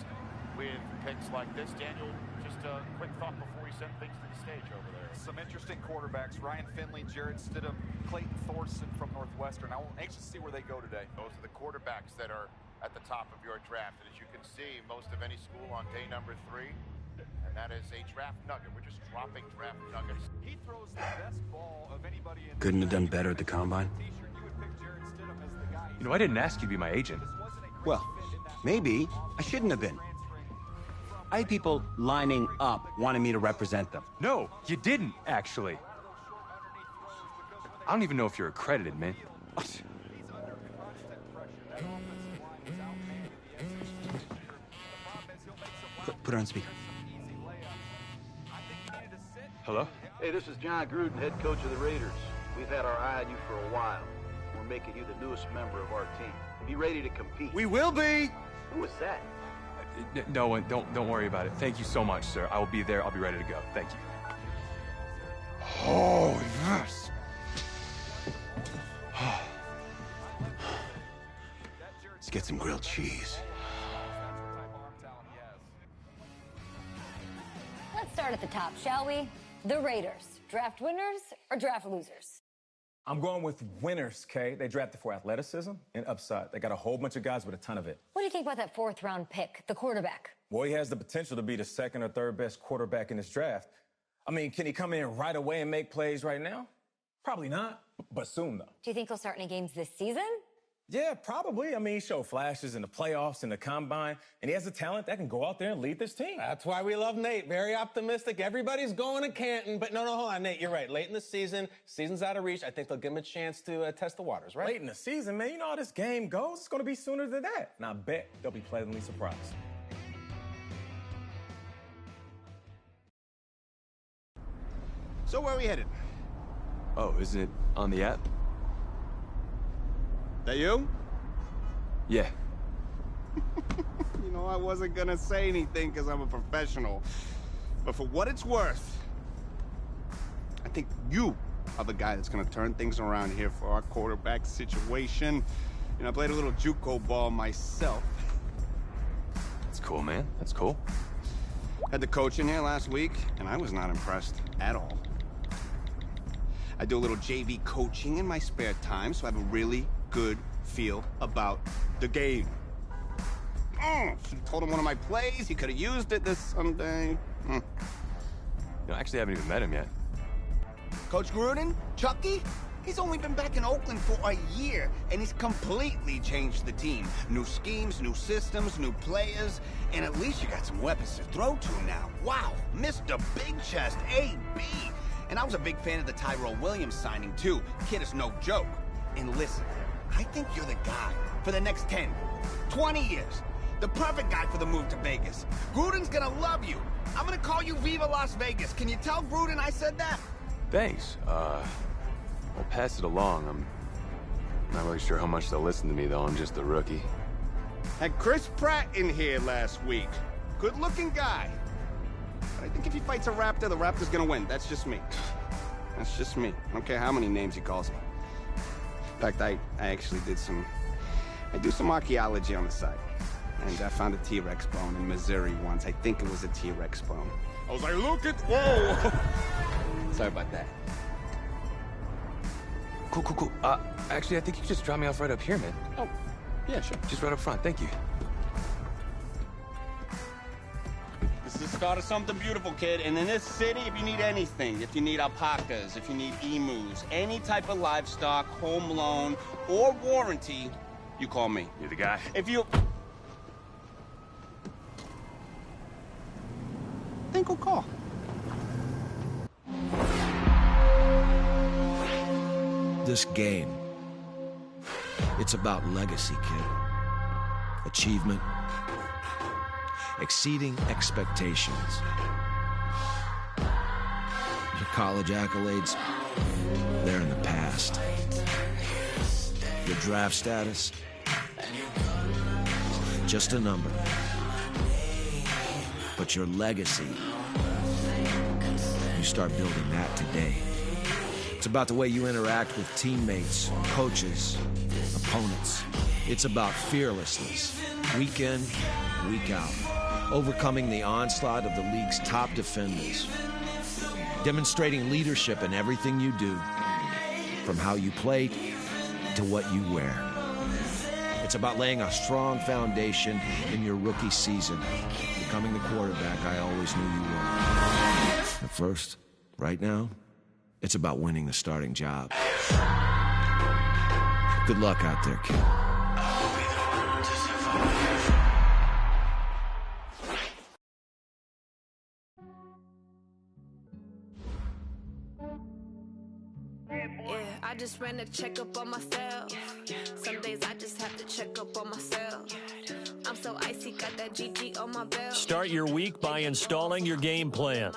with picks like this. Daniel, just a quick thought before we send things to the stage over there. Some interesting quarterbacks. Ryan Finley, Jarrett Stidham, Clayton Thorson from Northwestern. I'm anxious to see where they go today. Those are the quarterbacks that are at the top of your draft. And as you can see, most of any school on day number 3. And that is a draft nugget. We're just dropping draft nuggets. He throws the best ball of anybody in. Couldn't have done better at the combine. You know, I didn't ask you to be my agent. Well, maybe I shouldn't have been. I had people lining up wanting me to represent them. No, you didn't, actually. I don't even know if you're accredited, man. Put her on speaker. Hello? Hey, this is John Gruden, head coach of the Raiders. We've had our eye on you for a while. We're making you the newest member of our team. Be ready to compete. We will be! Who was that? No, don't worry about it. Thank you so much, sir. I will be there. I'll be ready to go. Thank you. Oh, yes! Let's get some grilled cheese. Let's start at the top, shall we? The Raiders. Draft winners or draft losers? I'm going with winners, Kay. They drafted for athleticism and upside. They got a whole bunch of guys with a ton of it. What do you think about that 4th-round pick, the quarterback? Well, he has the potential to be the 2nd or 3rd best quarterback in this draft. I mean, can he come in right away and make plays right now? Probably not, but soon, though. Do you think he'll start any games this season? Yeah, probably. I mean, he showed flashes in the playoffs and the combine, and he has the talent that can go out there and lead this team. That's why we love Nate. Very optimistic. Everybody's going to Canton, but no, hold on, Nate. You're right. Late in the season's out of reach. I think they'll give him a chance to test the waters, right? Late in the season, man. You know how this game goes. It's going to be sooner than that. And I bet they'll be pleasantly surprised. So where are we headed? Oh, isn't it on the app? That you? Yeah. You know, I wasn't gonna say anything because I'm a professional. But for what it's worth, I think you are the guy that's gonna turn things around here for our quarterback situation. You know, I played a little JUCO ball myself. That's cool, man. That's cool. Had the coach in here last week, and I was not impressed at all. I do a little JV coaching in my spare time, so I have a really good feel about the game. Should have told him one of my plays. He could have used it this Sunday. You know, I actually haven't even met him yet. Coach Gruden? Chucky? He's only been back in Oakland for a year, and he's completely changed the team. New schemes, new systems, new players, and at least you got some weapons to throw to now. Wow, Mr. Big Chest, AB. And I was a big fan of the Tyrell Williams signing, too. Kid is no joke. And listen, I think you're the guy for the next 10, 20 years. The perfect guy for the move to Vegas. Gruden's gonna love you. I'm gonna call you Viva Las Vegas. Can you tell Gruden I said that? Thanks. I'll pass it along. I'm not really sure how much they'll listen to me, though. I'm just a rookie. Had Chris Pratt in here last week. Good-looking guy. But I think if he fights a Raptor, the Raptor's gonna win. That's just me. That's just me. I don't care how many names he calls me. In fact, I actually did I do some archaeology on the side. And I found a T-Rex bone in Missouri once. I think it was a T-Rex bone. I was like, look at... Whoa! Sorry about that. Cool. Actually, I think you can just drop me off right up here, man. Oh, yeah, sure. Just right up front. Thank you. This is the start of something beautiful, kid. And in this city, if you need anything, if you need alpacas, if you need emus, any type of livestock, home loan, or warranty, you call me. You're the guy. If you... Think we'll call. This game, it's about legacy, kid. Achievement, exceeding expectations. Your college accolades, they're in the past. Your draft status, just a number. But your legacy, you start building that today. It's about the way you interact with teammates, coaches, opponents. It's about fearlessness, week in, week out. Overcoming the onslaught of the league's top defenders. Demonstrating leadership in everything you do, from how you play to what you wear. It's about laying a strong foundation in your rookie season, becoming the quarterback I always knew you were. At first, right now, it's about winning the starting job. Good luck out there, kid. I just ran a checkup on myself. Some days I just have to check up on myself. I'm so icy, got that GG on my belt. Start your week by installing your game plan.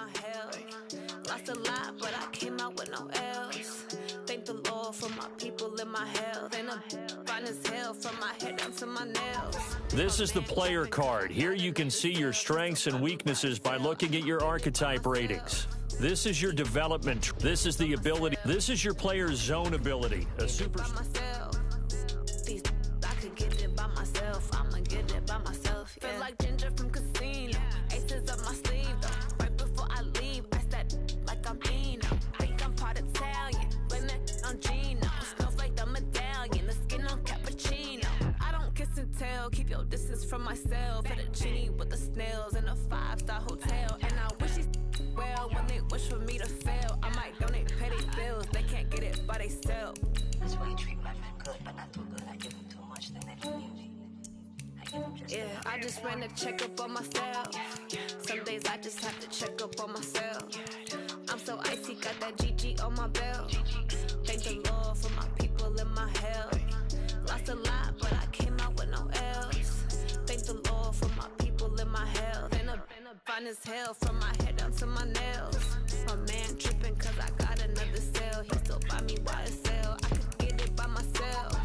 Lost a lot, but I came out with no L's. Thank the Lord for my people and my health. And I'm fine as hell from my head down to my nails. This is the player card. Here you can see your strengths and weaknesses by looking at your archetype ratings. This is your development. This is the ability. This is your player's zone ability. A super. I could get it by myself. I'ma get it by myself. Yeah. Feel like Ginger from Casino. Aces up my sleeve though. Right before I leave, I start like I'm Eno. Think I'm part Italian. Blame that on Gino. Smells like the medallion. The skin on cappuccino. I don't kiss and tell. Keep your distance from myself. Fettuccine with the snails in a 5-star hotel. And I wish he's well when they wish for me to fail. I might donate petty bills. They can't get it by themselves. That's why you treat my men good, but not too good. I give them too much, then they community. I give them just yeah, I just ran a checkup on myself. Some days I just have to check up on myself. I'm so icy, got that GG on my belt. Thank the Lord for my people and my health. Lost a lot, but I came out with no L's. Thank the Lord for my people and my health. And I'm fine as hell from my head down to my nails. My man tripping cause I got another cell. He still buy me YSL. I could get it by myself.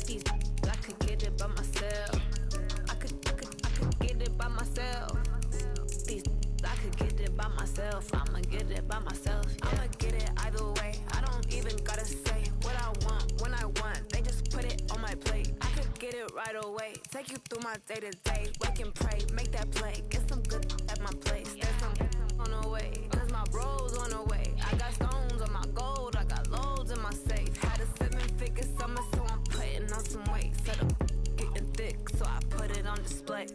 These I could get it by myself. I could get it by myself. These I could get it by myself. I'ma get it by myself. Yeah. I'ma get it either way. I don't even gotta say what I want when I want. They just put it on my plate. I could get it right away. Take you through my day-to-day. Wake and pray, make that play. Get some good at my place. There's some on the way, cause my bro's on the way. I got stones on my gold, I got loads in my safe. Had a 7-figure summer, so I'm putting on some weight. Said I'm getting thick, so I put it on display.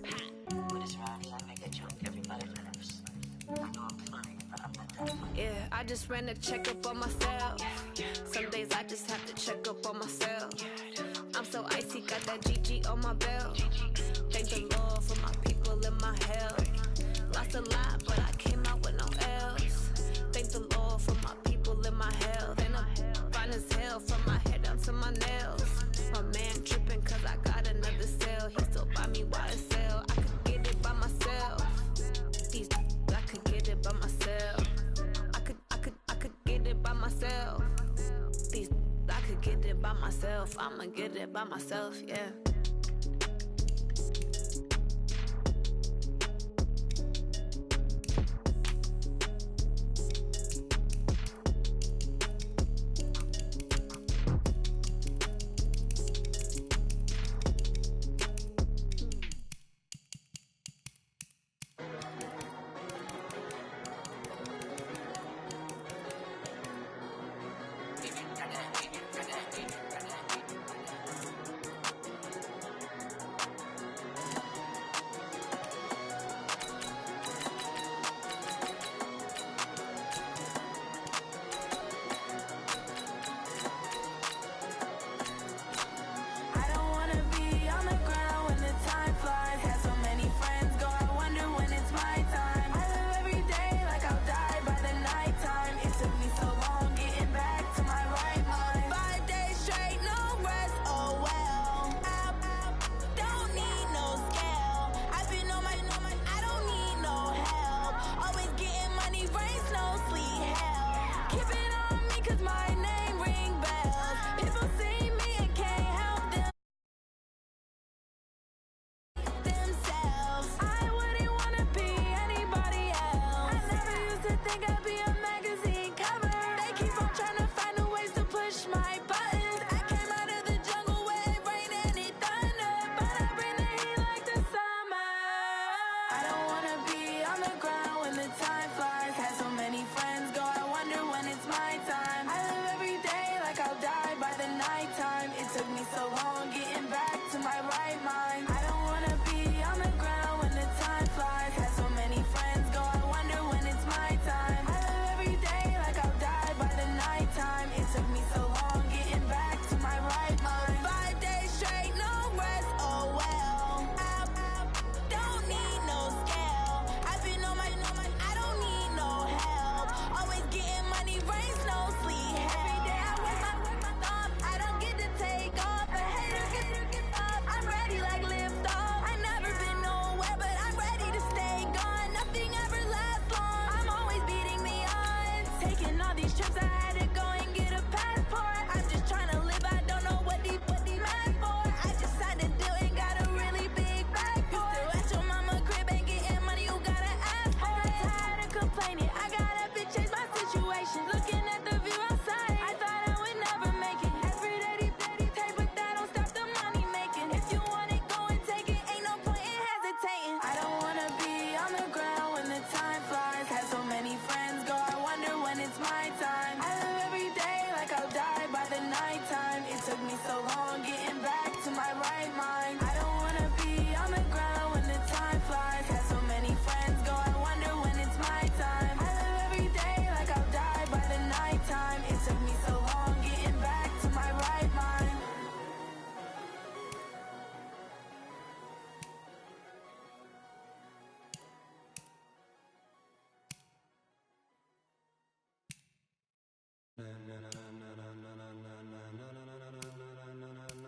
With this rhymes, I make a joke, everybody laughs. I know I'm funny, but I'm not that funny. Yeah, I just ran a checkup on myself. Some days I just have to check up on myself. I'm so icy, got that GG on my belt. Thank the Lord for my people and my health. Lost a lot, but I came out with no L's. Thank the Lord for my people and my health. And I'm fine as hell from my head down to my nails. My man tripping cause I got another sale. He still buy me YSL. I could get it by myself. These I could get it by myself. I could get it by myself. These I could get it by myself. I'ma get it by myself, yeah.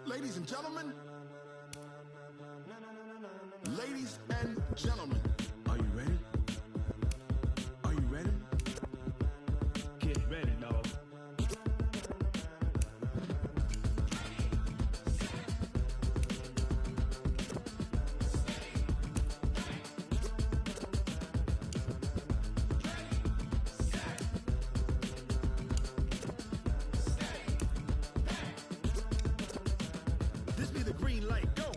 Ladies and gentlemen, ladies and gentlemen, Are you ready? Are you ready? Get ready, dog. this be the green light, go.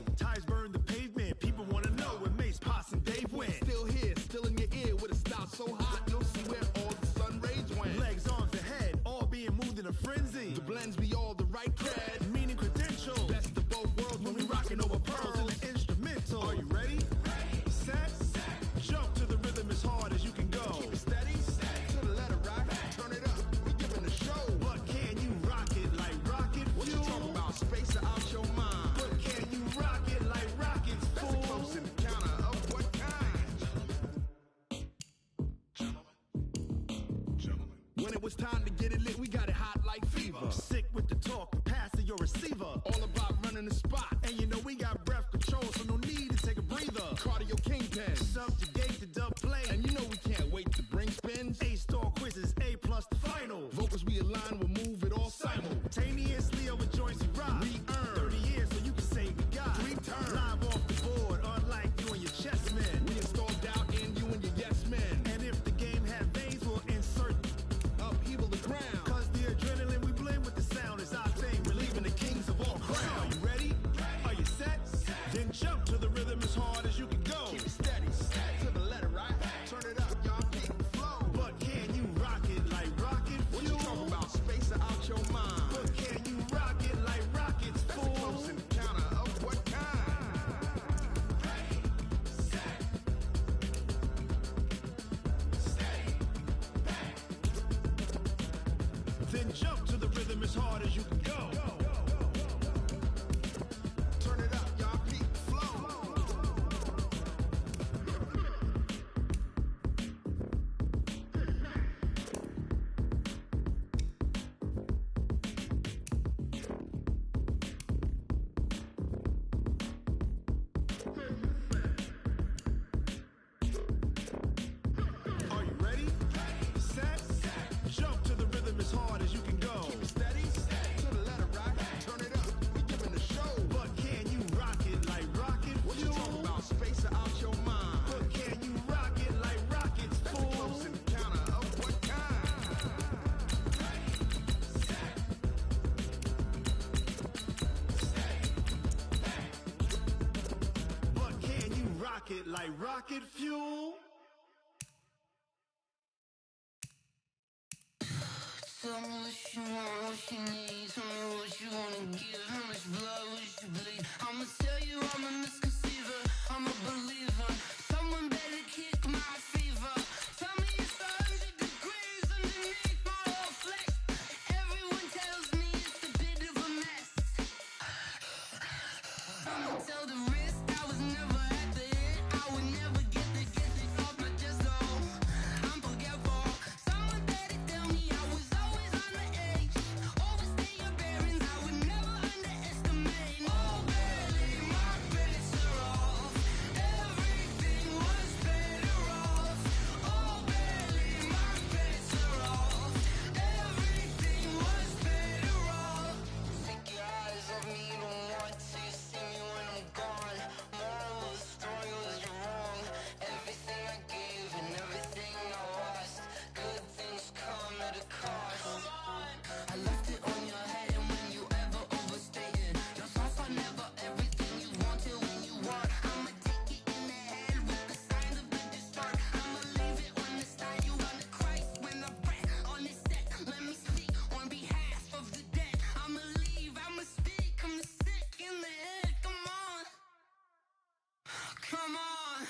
blends be all the right cred, meaning credentials. Best of both worlds when we rockin' over pearls in the instrumental. Are you ready? Set, jump to the rhythm as hard as you can go. Keep it steady, to the letter right. Turn it up, we giving a show. But can you rock it like rocket fuel? What you talking about? Space out your mind. But can you rock it like rockets, fool? That's a close encounter of what kind? When it was time to get it lit, we got it hot like fever. Sick with the talk, pass to your receiver. All about running the spot. And you know we got breath control, so no need to take a breather. Cardio kingpin, subjugate the dub play. And you know we can't wait to bring spins. A-star quizzes, A+ the final. Vocals we align, we'll move it all simultaneously over joints we rock. We earn 30 years so you can say we got 3 turns. Live off the board, unlike you and your chess men. We install doubt in you and your yes men. And if the game had veins, we'll insert upheaval the ground. Cause the adrenaline we blend with the sound is our thing, relieving the kings of all crowns. Are you ready? Are you set? Then jump to the rhythm as hard as you can go. Keep it steady, to the letter right. Turn it up, y'all keep the flow. But can you rock it like rocket fuel? What you talking about? Space out your mind. But can you rock it like rockets, fool? That's a close encounter of what kind? Then jump to the rhythm as hard as you can go. Turn it up, y'all keep the flow. Are you ready? Set, jump to the rhythm as hard as you can go. Keep it steady, to the letter right. Turn it up, we giving a show. But can you rock it like rocket fuel? What you talking about? Space out your mind. But can you rock it like rockets, fool? That's a close encounter of what kind? But can you rock it like rocket fuel? Tell me what you want, what you need. Tell me what you wanna give. How much blood would you bleed? I'ma tell you I'm a misconceiver. I'm a believer. Someone better kick my fever. Tell me it's 100 degrees underneath my whole flesh. Everyone tells me it's a bit of a mess. I'ma tell the risk I was never at the hit. I would never get it off my chest though. I'm forgetful. Someone better tell me I was always on the edge. Overstay your bearings, I would never underestimate. Oh, barely, my bets are off. Everything was better off. Oh, barely, my bets are off. Everything was better off. Take your eyes off me, you don't want to see me when I'm gone. Moral of the story was you're wrong. Everything I gave and everything I lost. Good things come at a cost. I left it on your head, and when you ever overstated, your thoughts are never everything you wanted when you want. I'ma take it in the head with the signs of the distort. I'ma leave it on the side. You run the Christ when I pray on this set. Let me speak on behalf of the dead. I'ma leave, I'ma speak. I'm the sick in the head. Come on, come on.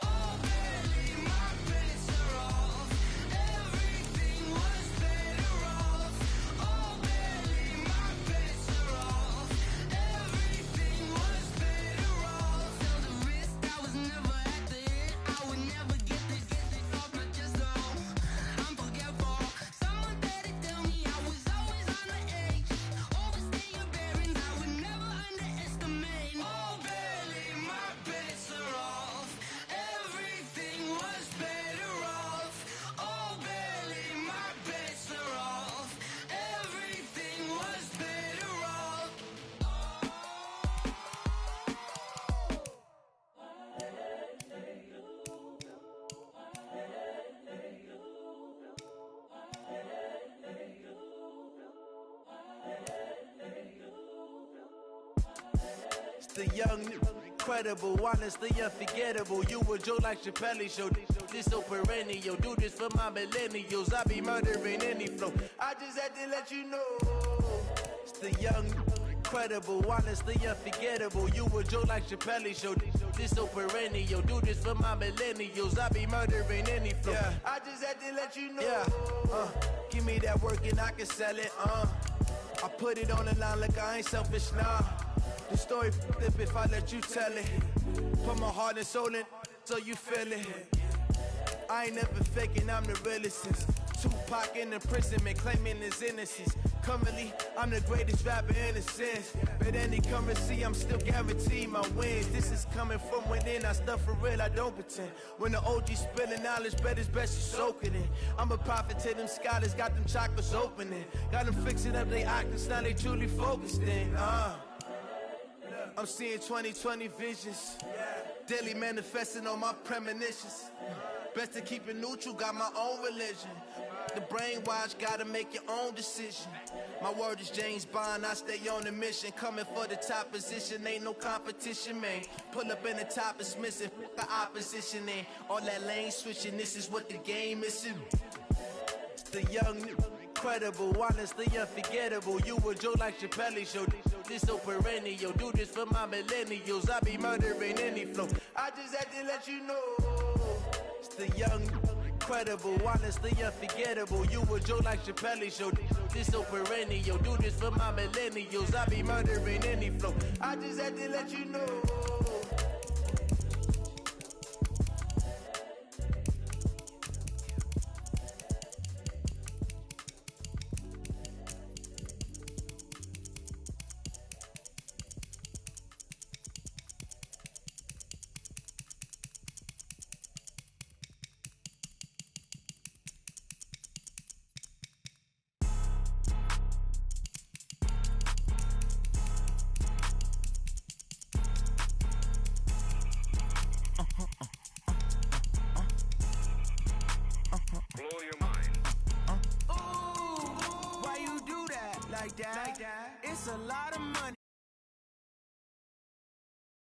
Oh, barely, my bets are off. Everything was better off. Oh, barely, my bets are off. Everything was better off. Tell the risk I was never at the hit. I would never get it off my chest though. I'm forgetful. Someone better tell me I was always on the edge. Overstay your bearings, I would never underestimate. Oh, barely, my bets are off. Everything was better off. Oh, barely, my bets are off. Everything was better off. It's the young, incredible, honestly unforgettable. You a joke like Chappelle Show. This so perennial. Do this for my millennials. I be murdering any flow. I just had to let you know. The young, incredible, honestly unforgettable. You a joke like Chappelle show. This so perennial. Do this for my millennials. I be murdering any flow. Yeah. I just had to let you know. Yeah. Give me that work and I can sell it. I put it on the line like I ain't selfish, nah. The story flip if I let you tell it. Put my heart and soul in so you feel it. I ain't never faking, I'm the realest since Tupac in imprisonment, claiming his innocence. Currently, I'm the greatest rapper in a sense. But any currency, I'm still guaranteed my wins. This is coming from within, I stuff for real, I don't pretend. When the OG spilling knowledge, bet it's best you soak it in. I'm a prophet to them scholars, got them chakras opening. Got them fixing up they octaves, now they truly focused in. I'm seeing 2020 visions. Daily manifesting on my premonitions. Best to keep it neutral, got my own religion. The brainwash, gotta make your own decision. My word is James Bond, I stay on the mission. Coming for the top position, ain't no competition, man. Pull up in the top is missing, the opposition in. All that lane switching, this is what the game is. The young, incredible, honestly unforgettable. You a joke like Chappelle show. This so perennial. Do this for my millennials. I be murdering any flow. I just had to let you know. The young, incredible, honestly unforgettable. You a joke like Chappelle show. This so perennial. Do this for my millennials. I be murdering any flow. I just had to let you know. Blow your mind. Why you do that? Like that? It's a lot of money.